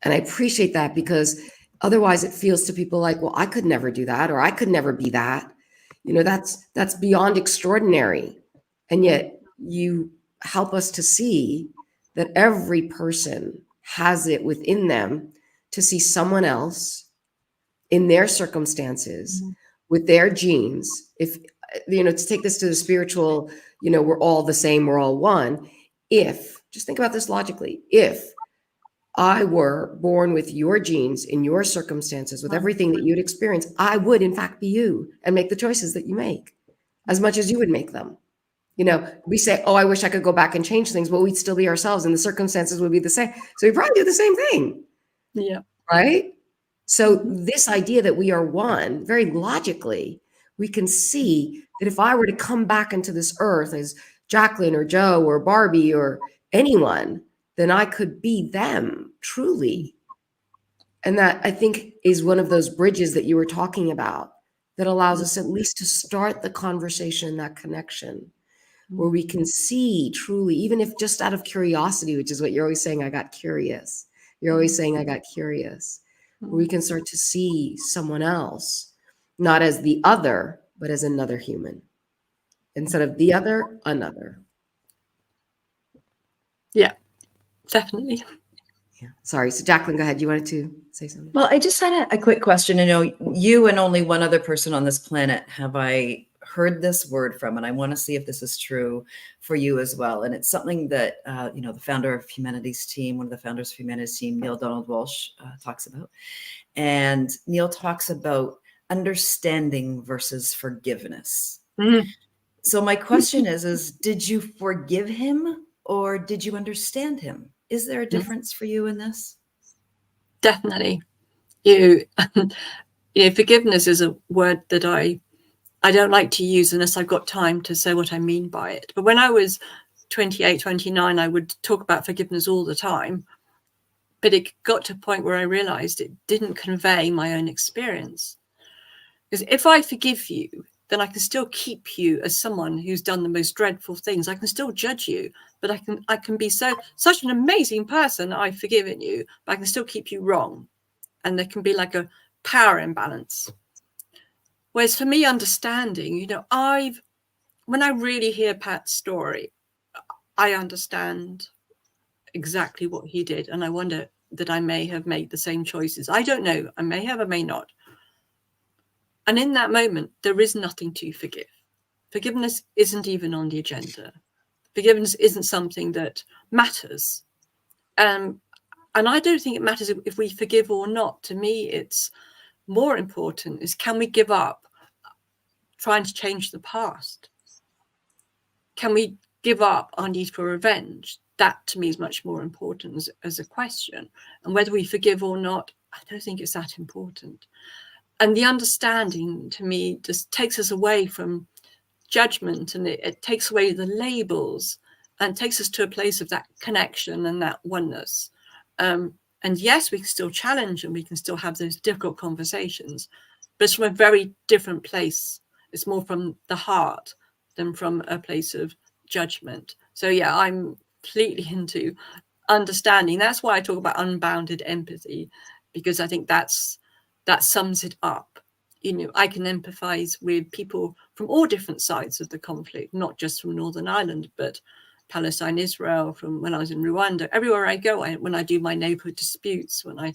[SPEAKER 2] And I appreciate that, because otherwise it feels to people like, well, I could never do that, or I could never be that. You know, that's beyond extraordinary. And yet you help us to see that every person has it within them to see someone else in their circumstances with their genes. If, you know, to take this to the spiritual, you know, we're all the same, we're all one. If, just think about this logically, if I were born with your genes in your circumstances, with everything that you'd experience, I would in fact be you and make the choices that you make as much as you would make them. You know, we say, oh, I wish I could go back and change things, but we'd still be ourselves and the circumstances would be the same. So we probably do the same thing.
[SPEAKER 3] Yeah.
[SPEAKER 2] Right? So this idea that we are one, very logically, we can see that if I were to come back into this earth as Jacqueline or Joe or Barbie or anyone, then I could be them truly. And that, I think, is one of those bridges that you were talking about that allows us at least to start the conversation, that connection, where we can see truly, even if just out of curiosity, which is what you're always saying, I got curious. You're always saying, I got curious. Where we can start to see someone else, not as the other, but as another human. Instead of the other, another.
[SPEAKER 3] Yeah, definitely.
[SPEAKER 2] Yeah. Sorry. So Jacqueline, go ahead. You wanted to say something?
[SPEAKER 1] Well, I just had a quick question. I know you and only one other person on this planet have I heard this word from, and I want to see if this is true for you as well. And it's something that, you know, the founder of Humanity's Team, one of the founders of Humanity's Team, Neil Donald Walsh, talks about. And Neil talks about understanding versus forgiveness. So my question is, did you forgive him or did you understand him? Is there a difference for you in this?
[SPEAKER 3] Definitely. You know, forgiveness is a word that I don't like to use unless I've got time to say what I mean by it. But when I was 28, 29, I would talk about forgiveness all the time. But it got to a point where I realized it didn't convey my own experience. Because if I forgive you, then I can still keep you as someone who's done the most dreadful things. I can still judge you, but I can be such an amazing person. I've forgiven you, but I can still keep you wrong. And there can be like a power imbalance. Whereas for me, understanding, you know, when I really hear Pat's story, I understand exactly what he did. And I wonder that I may have made the same choices. I don't know. I may have, I may not. And in that moment, there is nothing to forgive. Forgiveness isn't even on the agenda. Forgiveness isn't something that matters. And I don't think it matters if we forgive or not. To me, it's more important is, can we give up trying to change the past? Can we give up our need for revenge, that to me is much more important as a question. And whether we forgive or not, I don't think it's that important. And the understanding to me just takes us away from judgment, and it takes away the labels and takes us to a place of that connection and that oneness. And yes, we can still challenge and we can still have those difficult conversations, but it's from a very different place. It's more from the heart than from a place of judgment. So yeah, I'm completely into understanding. That's why I talk about unbounded empathy, because I think that sums it up. I can empathize with people from all different sides of the conflict, not just from Northern Ireland, but Palestine, Israel, from when I was in Rwanda. Everywhere I go, when I do my neighborhood disputes, when I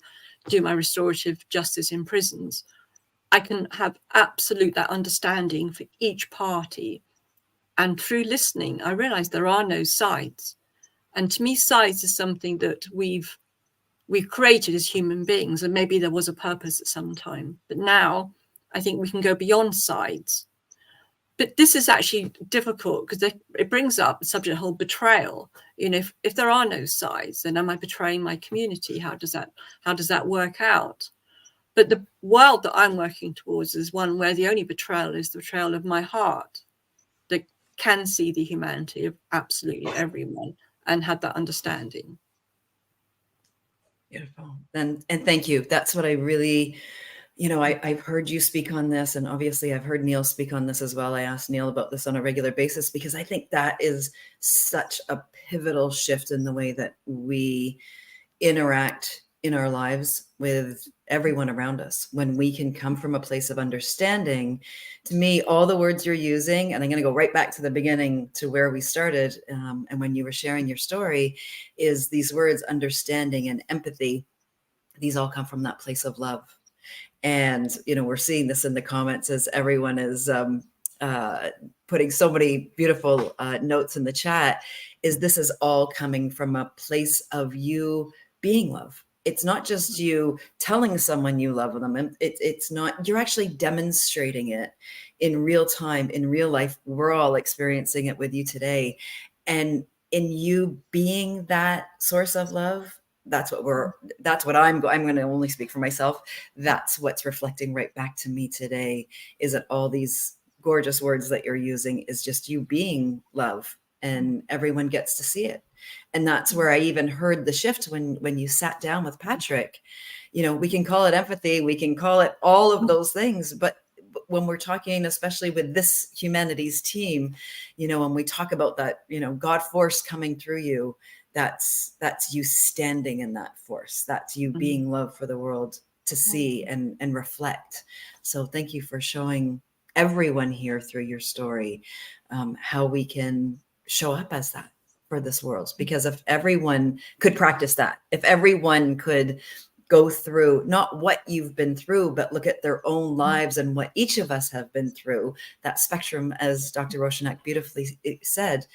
[SPEAKER 3] do my restorative justice in prisons, I can have absolute that understanding for each party. And through listening, I realize there are no sides. And to me, sides is something that we've created as human beings, and maybe there was a purpose at some time. But now I think we can go beyond sides. But this is actually difficult because it brings up the subject of whole betrayal. If there are no sides, then am I betraying my community? How does that work out? But the world that I'm working towards is one where the only betrayal is the betrayal of my heart, that can see the humanity of absolutely everyone and have that understanding.
[SPEAKER 1] Beautiful. And thank you. That's what I really, I've heard you speak on this, and obviously I've heard Neil speak on this as well. I ask Neil about this on a regular basis because I think that is such a pivotal shift in the way that we interact in our lives with everyone around us. When we can come from a place of understanding, to me, all the words you're using, and I'm going to go right back to the beginning to where we started, and when you were sharing your story, is these words, understanding and empathy. These all come from that place of love. And, we're seeing this in the comments as everyone is putting so many beautiful notes in the chat, this is all coming from a place of you being love. It's not just you telling someone you love them. It's not, you're actually demonstrating it in real time, in real life. We're all experiencing it with you today. And in you being that source of love, that's what I'm going to only speak for myself. That's what's reflecting right back to me today, is that all these gorgeous words that you're using is just you being love, and everyone gets to see it. And that's where I even heard the shift when you sat down with Patrick. We can call it empathy, we can call it all of those things, but when we're talking, especially with this humanities team, when we talk about that, God force coming through you, that's you standing in that force. That's you being love for the world to see and reflect. So thank you for showing everyone here through your story how we can show up as that for this world. Because if everyone could practice that, if everyone could go through not what you've been through, but look at their own lives and what each of us have been through, that spectrum, as Dr. Roshanak beautifully said,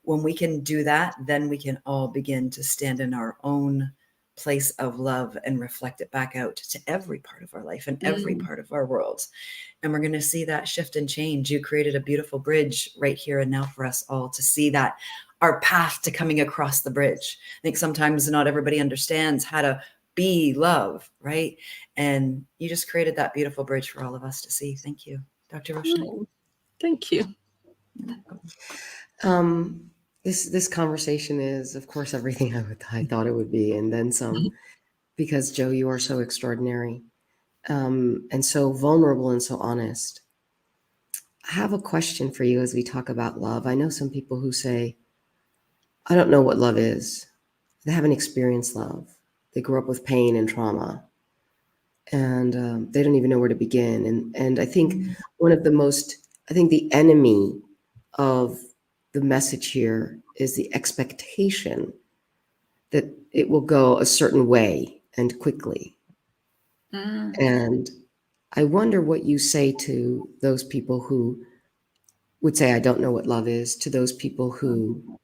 [SPEAKER 1] when we can do that, then we can all begin to stand in our own place of love and reflect it back out to every part of our life and every part of our world. And we're going to see that shift and change. You created a beautiful bridge right here and now for us all to see that our path to coming across the bridge. I think sometimes not everybody understands how to be love, right? And you just created that beautiful bridge for all of us to see. Thank you, Dr. Roshan.
[SPEAKER 3] Thank you.
[SPEAKER 2] This conversation is, of course, everything I thought it would be, and then some, because Joe, you are so extraordinary, and so vulnerable and so honest. I have a question for you as we talk about love. I know some people who say, I don't know what love is. They haven't experienced love. They grew up with pain and trauma, and they don't even know where to begin. And I think the enemy of the message here is the expectation that it will go a certain way and quickly. And I wonder what you say to those people who would say, I don't know what love is, to those people who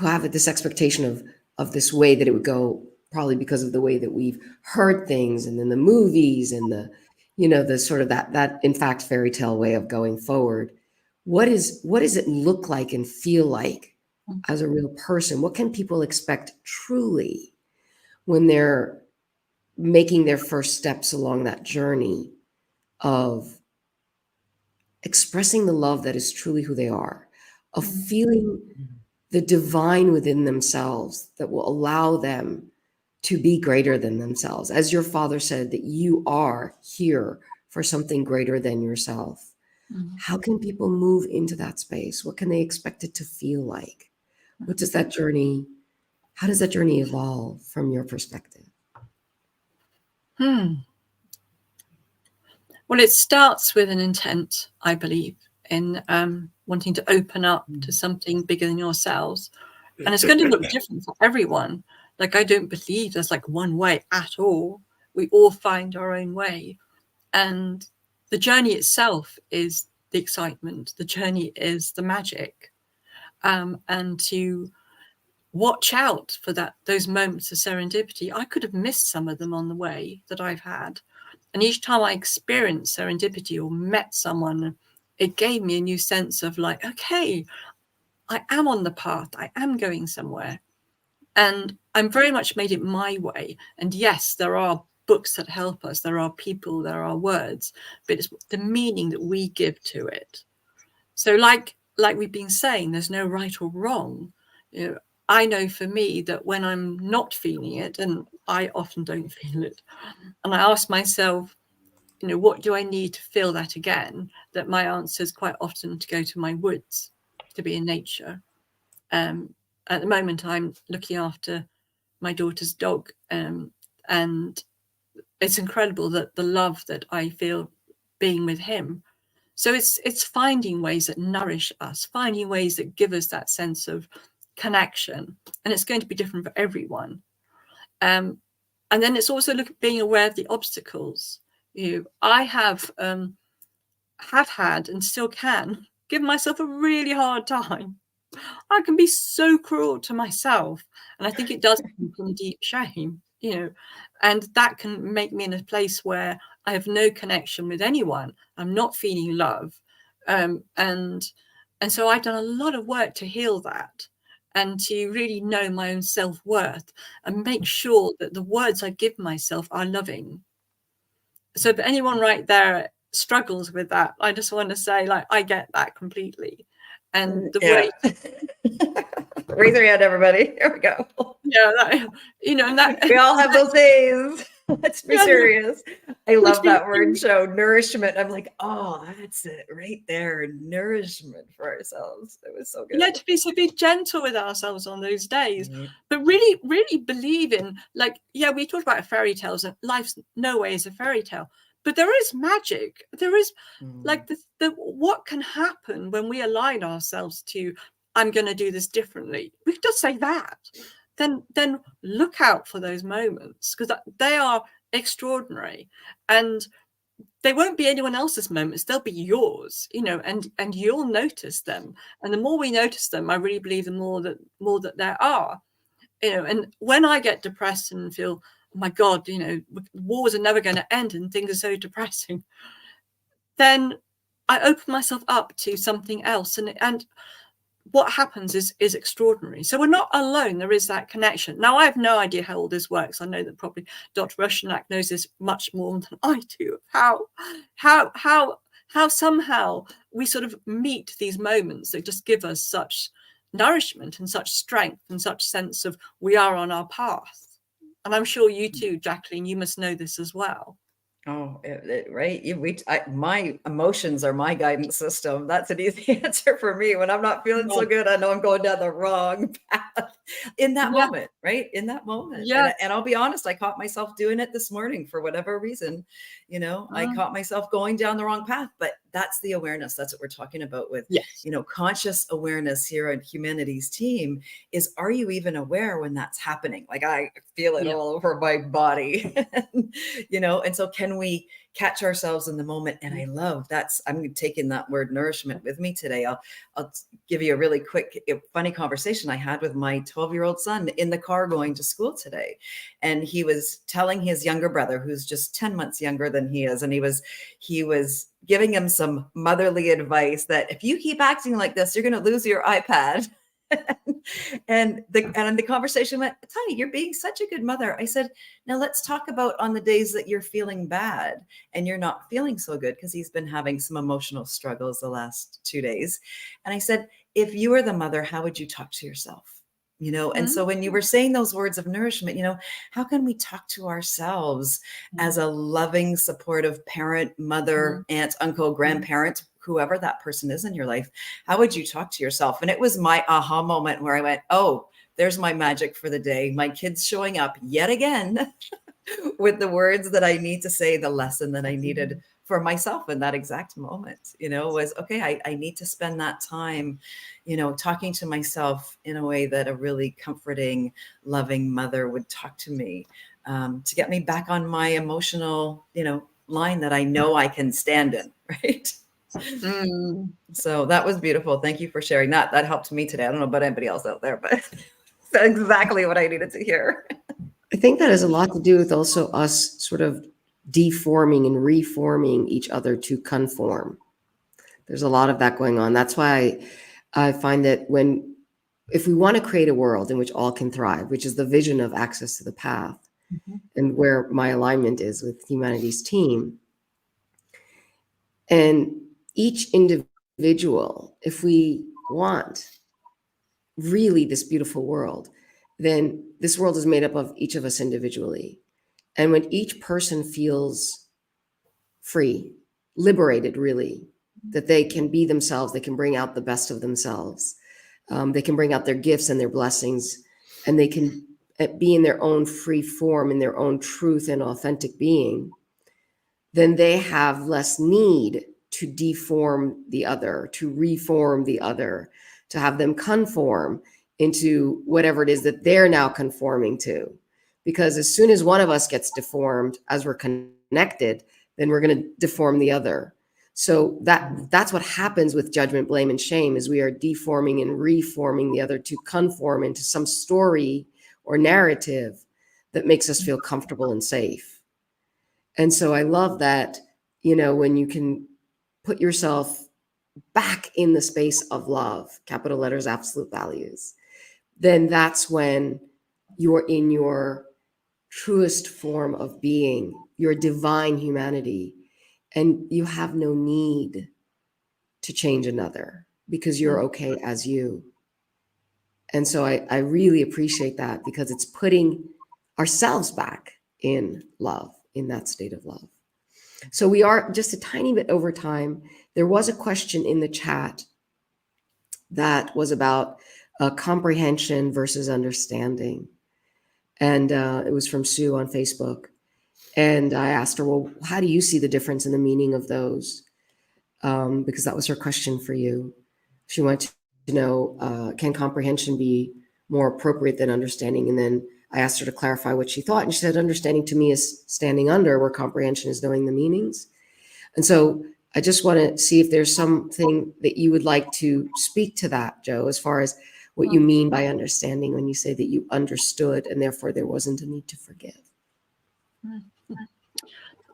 [SPEAKER 2] have this expectation of this way that it would go, probably because of the way that we've heard things, and then the movies and the sort of that in fact fairy tale way of going forward. what does it look like and feel like
[SPEAKER 3] Mm.
[SPEAKER 2] as a real person? What can people expect truly when they're making their first steps along that journey of expressing the love that is truly who they are, of
[SPEAKER 3] Mm.
[SPEAKER 2] feeling the divine within themselves that will allow them to be greater than themselves? As your father said, that you are here for something greater than yourself.
[SPEAKER 3] Mm.
[SPEAKER 2] How can people move into that space? What can they expect it to feel like? What does that journey, how does that journey evolve from your perspective?
[SPEAKER 3] Hmm. Well, it starts with an intent, I believe, in wanting to open up to something bigger than yourselves. And it's going to look different for everyone. Like, I don't believe there's like one way at all. We all find our own way. And the journey itself is the excitement. The journey is the magic. And to watch out for those moments of serendipity. I could have missed some of them on the way that I've had. And each time I experienced serendipity or met someone, it gave me a new sense of like, okay, I am on the path. I am going somewhere. And I'm very much made it my way. And yes, there are books that help us. There are people, there are words, but it's the meaning that we give to it. So like we've been saying, there's no right or wrong. You know, I know for me that when I'm not feeling it, and I often don't feel it, and I ask myself, you know, what do I need to feel that again? That my answer is quite often to go to my woods, to be in nature. At the moment, I'm looking after my daughter's dog, and it's incredible that the love that I feel being with him. So it's finding ways that nourish us, finding ways that give us that sense of connection, and it's going to be different for everyone. And then it's also being aware of the obstacles. I have had and still can give myself a really hard time. I can be so cruel to myself, and I think it does come from deep shame, and that can make me in a place where I have no connection with anyone. I'm not feeling love, and so I've done a lot of work to heal that and to really know my own self-worth and make sure that the words I give myself are loving. So if anyone right there struggles with that, I just want to say, like, I get that completely. And the way,
[SPEAKER 1] Raise your hand, everybody. Here we go.
[SPEAKER 3] and that
[SPEAKER 1] We all have those days. Let's be serious. I love that word
[SPEAKER 3] show.
[SPEAKER 1] show, nourishment. I'm like, oh, that's it right there. Nourishment for ourselves. It was so good.
[SPEAKER 3] Yeah, to be gentle with ourselves on those days,
[SPEAKER 1] Right.
[SPEAKER 3] but really, really believe in, like, we talk about fairy tales, and life's no way is a fairy tale, but there is magic. There is like the what can happen when we align ourselves to, I'm going to do this differently. We could just say that. Then look out for those moments, because they are extraordinary, and they won't be anyone else's moments. They'll be yours, and you'll notice them. And the more we notice them, I really believe the more that there are, and when I get depressed and feel, oh my God, wars are never going to end and things are so depressing, then I open myself up to something else. And what happens is extraordinary. So we're not alone. There is that connection. Now, I have no idea how all this works. I know that probably Dr. Rushanak knows this much more than I do. How somehow we sort of meet these moments that just give us such nourishment and such strength and such sense of we are on our path. And I'm sure you too, Jacqueline, you must know this as well.
[SPEAKER 1] Oh, right. My emotions are my guidance system. That's an easy answer for me. When I'm not feeling so good, I know I'm going down the wrong path in that moment, right? In that moment.
[SPEAKER 3] Yeah.
[SPEAKER 1] And I'll be honest, I caught myself doing it this morning for whatever reason. I caught myself going down the wrong path, but that's the awareness. That's what we're talking about with, conscious awareness here on Humanity's team is, are you even aware when that's happening? Like, I feel it all over my body, and so can we catch ourselves in the moment. And I love I'm taking that word nourishment with me today. I'll give you a really quick, funny conversation I had with my 12-year-old son in the car going to school today. And he was telling his younger brother, who's just 10 months younger than he is. And he was giving him some motherly advice that if you keep acting like this, you're going to lose your iPad. and the conversation went, Tony, you're being such a good mother. I said, now let's talk about on the days that you're feeling bad and you're not feeling so good, because he's been having some emotional struggles the last 2 days. And I said, if you were the mother, how would you talk to yourself? And so when you were saying those words of nourishment, how can we talk to ourselves as a loving, supportive parent, mother, aunt, uncle, grandparent, whoever that person is in your life? How would you talk to yourself? And it was my aha moment where I went, oh, there's my magic for the day. My kids showing up yet again with the words that I need to say, the lesson that I needed for myself in that exact moment, was, okay, I need to spend that time, talking to myself in a way that a really comforting, loving mother would talk to me, to get me back on my emotional, line that I know I can stand in. Right. So that was beautiful. Thank you for sharing that. That helped me today. I don't know about anybody else out there, but that's exactly what I needed to hear.
[SPEAKER 2] I think that has a lot to do with also us sort of deforming and reforming each other to conform. There's a lot of that going on. That's why I find that if we want to create a world in which all can thrive, which is the vision of Access to the Path, and where my alignment is with humanity's team, and each individual, if we want really this beautiful world, then this world is made up of each of us individually. And when each person feels free, liberated, really, that they can be themselves, they can bring out the best of themselves, they can bring out their gifts and their blessings, and they can be in their own free form, in their own truth and authentic being, then they have less need to deform the other, to reform the other, to have them conform into whatever it is that they're now conforming to. Because as soon as one of us gets deformed, as we're connected, then we're going to deform the other. So that's what happens with judgment, blame, and shame, is we are deforming and reforming the other to conform into some story or narrative that makes us feel comfortable and safe. And so I love that, when you can put yourself back in the space of love, capital letters, absolute values, then that's when you're in your truest form of being, your divine humanity, and you have no need to change another because you're okay as you. And so I really appreciate that, because it's putting ourselves back in love, in that state of love. So we are just a tiny bit over time. There was a question in the chat that was about comprehension versus understanding. And it was from Sue on Facebook. And I asked her, well, how do you see the difference in the meaning of those? Because that was her question for you. She wanted to know, can comprehension be more appropriate than understanding? And then I asked her to clarify what she thought. And she said, understanding to me is standing under, where comprehension is knowing the meanings. And so I just want to see if there's something that you would like to speak to that, Joe, as far as what you mean by understanding when you say that you understood and therefore there wasn't a need to forgive.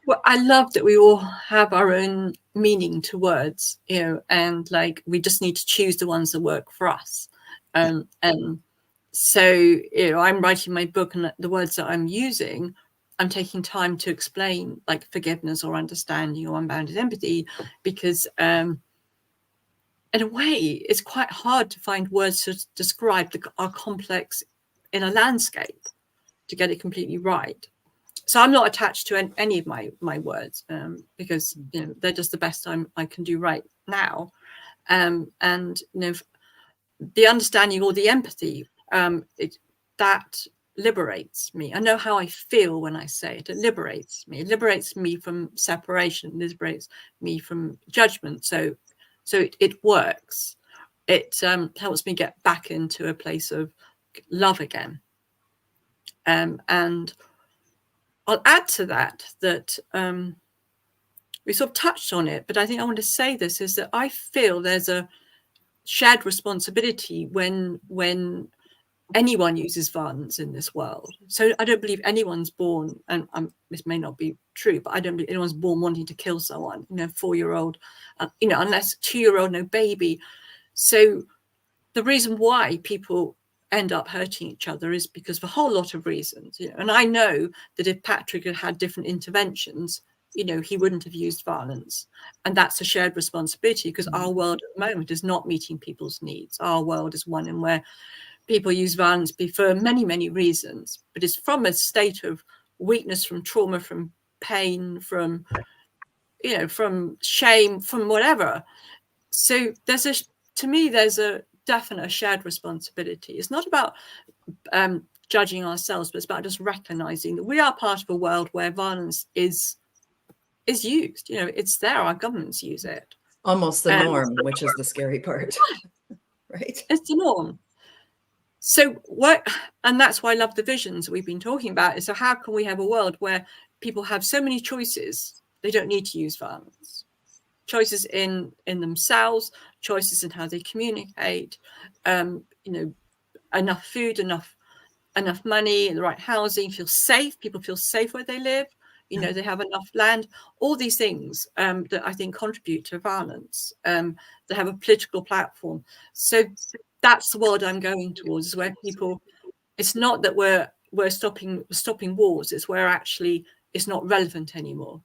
[SPEAKER 3] Well, I love that we all have our own meaning to words, and we just need to choose the ones that work for us. And so, I'm writing my book, and the words that I'm using, I'm taking time to explain, like forgiveness or understanding or unbounded empathy, because in a way, it's quite hard to find words to describe our complex inner landscape to get it completely right. So I'm not attached to any of my words, because they're just the best I can do right now. And the understanding or the empathy, that liberates me. I know how I feel when I say it. It liberates me. It liberates me from separation. It liberates me from judgment. So it works. It helps me get back into a place of love again. And I'll add to that we sort of touched on it, but I think I want to say this, is that I feel there's a shared responsibility when anyone uses violence in this world. So I don't believe anyone's born, and this may not be true, but I don't believe anyone's born wanting to kill someone, 4-year-old, unless 2-year-old, no baby. So the reason why people end up hurting each other is because of a whole lot of reasons, and I know that if Patrick had had different interventions, he wouldn't have used violence. And that's a shared responsibility, because our world at the moment is not meeting people's needs. Our world is one in where people use violence for many, many reasons, but it's from a state of weakness, from trauma, from pain, from shame, from whatever. So to me, there's a definite shared responsibility. It's not about judging ourselves, but it's about just recognizing that we are part of a world where violence is used. It's there. Our governments use it.
[SPEAKER 1] Almost the norm, which is the scary part, right?
[SPEAKER 3] It's the norm. So and that's why I love the visions we've been talking about, is so how can we have a world where people have so many choices, they don't need to use violence. Choices in themselves, choices in how they communicate, enough food, enough money, the right housing, people feel safe where they live, they have enough land, all these things that I think contribute to violence. They have a political platform. So that's the world I'm going towards, is where people, it's not that we're stopping wars, it's where actually it's not relevant anymore,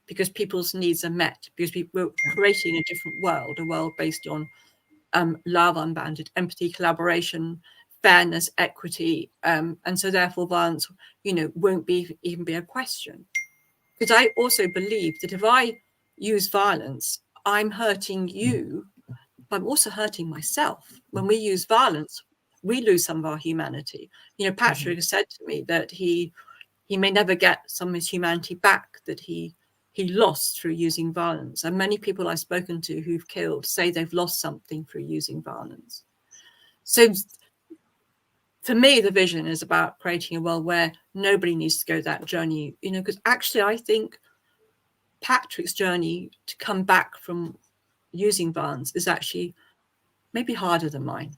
[SPEAKER 3] because people's needs are met, because we're creating a different world, a world based on love, unbounded empathy, collaboration, fairness, equity, and so therefore violence, won't even be a question. Because I also believe that if I use violence, I'm hurting you, but I'm also hurting myself. When we use violence, we lose some of our humanity. Patrick has said to me that he may never get some of his humanity back that he lost through using violence. And many people I've spoken to who've killed say they've lost something through using violence. So for me, the vision is about creating a world where nobody needs to go that journey, because actually I think Patrick's journey to come back from using violence is actually maybe harder than mine.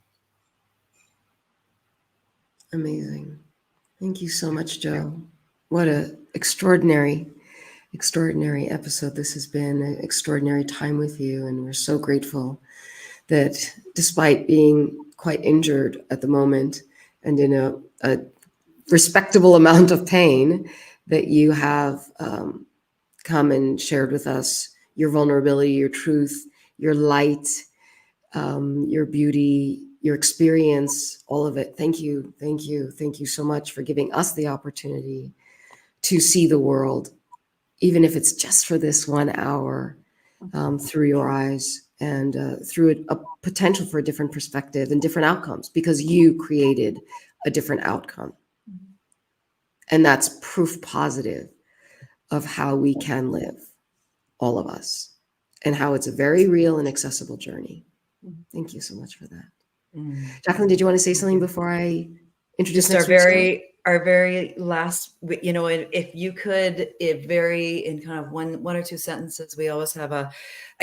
[SPEAKER 2] Amazing. Thank you so much, Joe. What an extraordinary episode this has been, an extraordinary time with you. And we're so grateful that despite being quite injured at the moment and in a respectable amount of pain, that you have come and shared with us your vulnerability, your truth, your light, your beauty, your experience, all of it. Thank you. Thank you. Thank you so much for giving us the opportunity to see the world, even if it's just for this 1 hour, through your eyes, and through a potential for a different perspective and different outcomes, because you created a different outcome. And that's proof positive of how we can live, all of us, and how it's a very real and accessible journey. Thank you so much for that. Jacqueline, did you want to say something before I introduce
[SPEAKER 1] Just our very last, if you could, in kind of one or two sentences, we always have a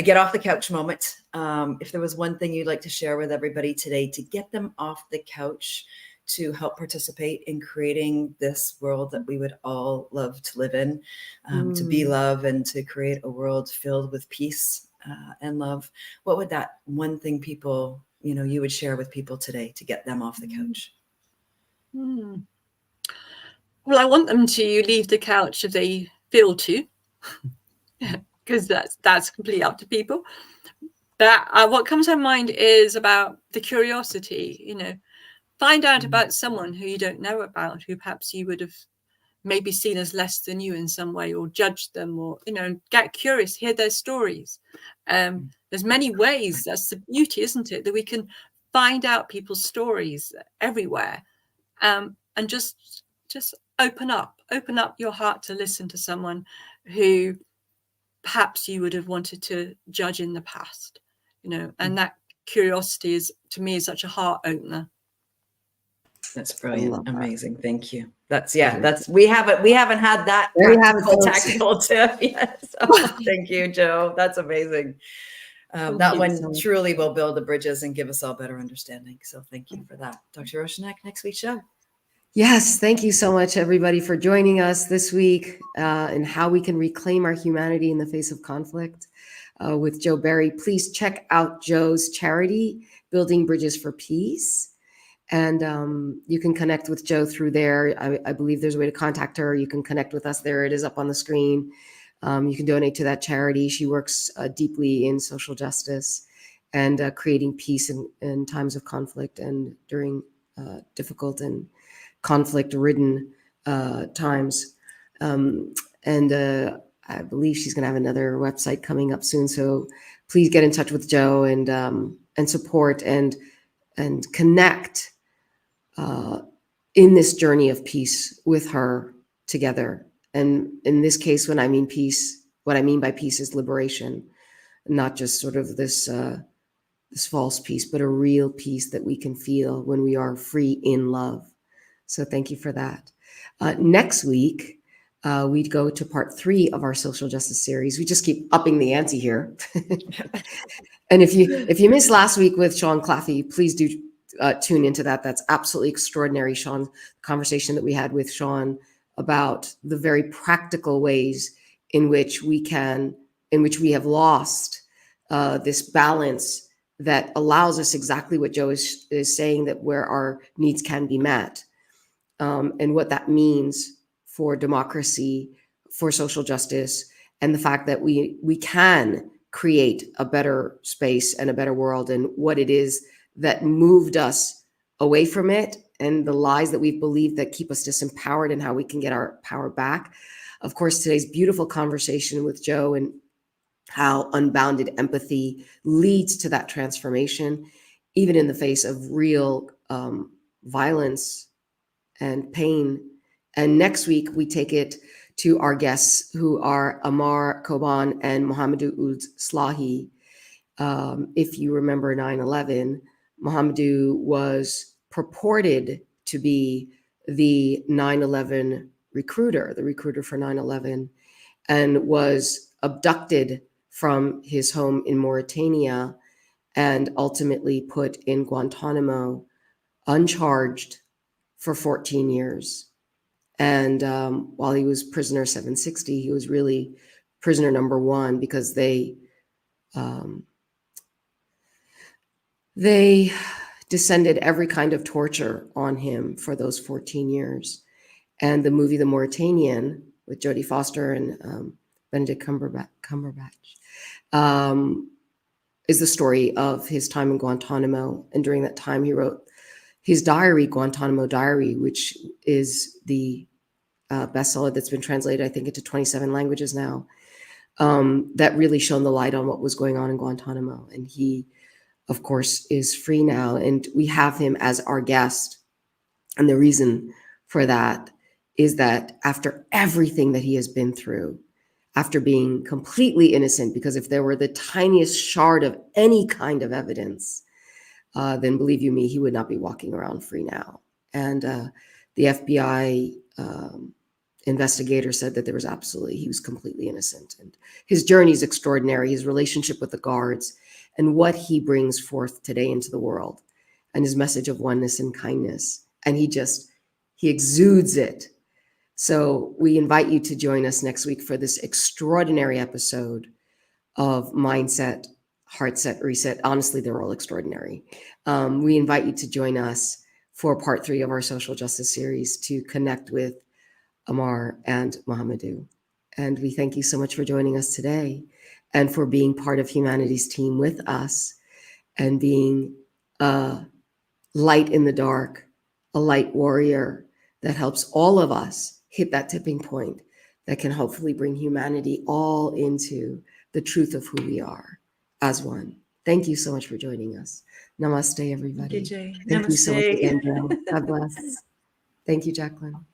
[SPEAKER 1] get off the couch moment. If there was one thing you'd like to share with everybody today to get them off the couch, to help participate in creating this world that we would all love to live in, to be love, and to create a world filled with peace and love, what would that one thing people, you would share with people today to get them off the couch?
[SPEAKER 3] Well, I want them to leave the couch if they feel to, because that's completely up to people. But what comes to mind is about the curiosity, find out about someone who you don't know about, who perhaps you would have maybe seen as less than you in some way, or judged them, or, get curious, hear their stories. There's many ways, that's the beauty, isn't it, that we can find out people's stories everywhere, and just open up your heart to listen to someone who perhaps you would have wanted to judge in the past, and that curiosity is, to me, is such a heart opener.
[SPEAKER 1] That's
[SPEAKER 2] I
[SPEAKER 1] brilliant.
[SPEAKER 2] love that.
[SPEAKER 1] Amazing. Thank you. We haven't had that
[SPEAKER 2] There you have it, folks.
[SPEAKER 1] tactical tip yet. So thank you, Joe. That's amazing.
[SPEAKER 3] Thank
[SPEAKER 1] That
[SPEAKER 3] you
[SPEAKER 1] one
[SPEAKER 2] so much.
[SPEAKER 1] truly will build the bridges and give us all better understanding. So thank you for that. Dr. Roshanek, next week's show.
[SPEAKER 2] Yes, thank you so much, everybody, for joining us this week and how we can reclaim our humanity in the face of conflict with Joe Barry. Please check out Joe's charity, Building Bridges for Peace. And you can connect with Joe through there. I believe there's a way to contact her. You can connect with us there. It is up on the screen. You can donate to that charity. She works deeply in social justice and creating peace in times of conflict and during difficult and conflict-ridden times. I believe she's going to have another website coming up soon. So please get in touch with Joe and support and connect in this journey of peace with her together. And in this case, when I mean peace, what I mean by peace is liberation, not just sort of this false peace, but a real peace that we can feel when we are free in love. So thank you for that. Next week, we go to part 3 of our social justice series. We just keep upping the ante here. And if you missed last week with Sean Claffey, please do tune into that. That's absolutely extraordinary, Sean. Conversation that we had with Sean about the very practical ways in which we have lost this balance that allows us exactly what Joe is saying, that where our needs can be met, and what that means for democracy, for social justice, and the fact that we can create a better space and a better world, and what it is that moved us away from it, and the lies that we've believed that keep us disempowered, and how we can get our power back. Of course, today's beautiful conversation with Joe and how unbounded empathy leads to that transformation, even in the face of real violence and pain. And next week, we take it to our guests, who are Amar Koban and Mohamedou Ould Slahi. If you remember 9/11, Mohamedou was purported to be the 9/11 recruiter, the recruiter for 9/11, and was abducted from his home in Mauritania and ultimately put in Guantanamo uncharged for 14 years. And while he was prisoner 760, he was really prisoner number 1, because they descended every kind of torture on him for those 14 years. And the movie The Mauritanian with Jodie Foster and Benedict Cumberbatch is the story of his time in Guantanamo. And during that time, he wrote his diary, Guantanamo Diary, which is the bestseller that's been translated, I think, into 27 languages now, that really shone the light on what was going on in Guantanamo. And he, of course, is free now. And we have him as our guest. And the reason for that is that after everything that he has been through, after being completely innocent, because if there were the tiniest shard of any kind of evidence, then believe you me, he would not be walking around free now. And the FBI investigator said that he was completely innocent. And his journey is extraordinary, his relationship with the guards, and what he brings forth today into the world, and his message of oneness and kindness. And he exudes it. So we invite you to join us next week for this extraordinary episode of Mindset, Heartset, Reset. Honestly, they're all extraordinary. We invite you to join us for part 3 of our social justice series to connect with Amar and Mohamedou. And we thank you so much for joining us today and for being part of humanity's team with us and being a light in the dark, a light warrior that helps all of us hit that tipping point that can hopefully bring humanity all into the truth of who we are as one. Thank you so much for joining us. Namaste, everybody.
[SPEAKER 1] Thank you, Jay.
[SPEAKER 2] Thank you so much
[SPEAKER 1] Namaste.
[SPEAKER 2] again, Joe. God bless. Thank you, Jacqueline.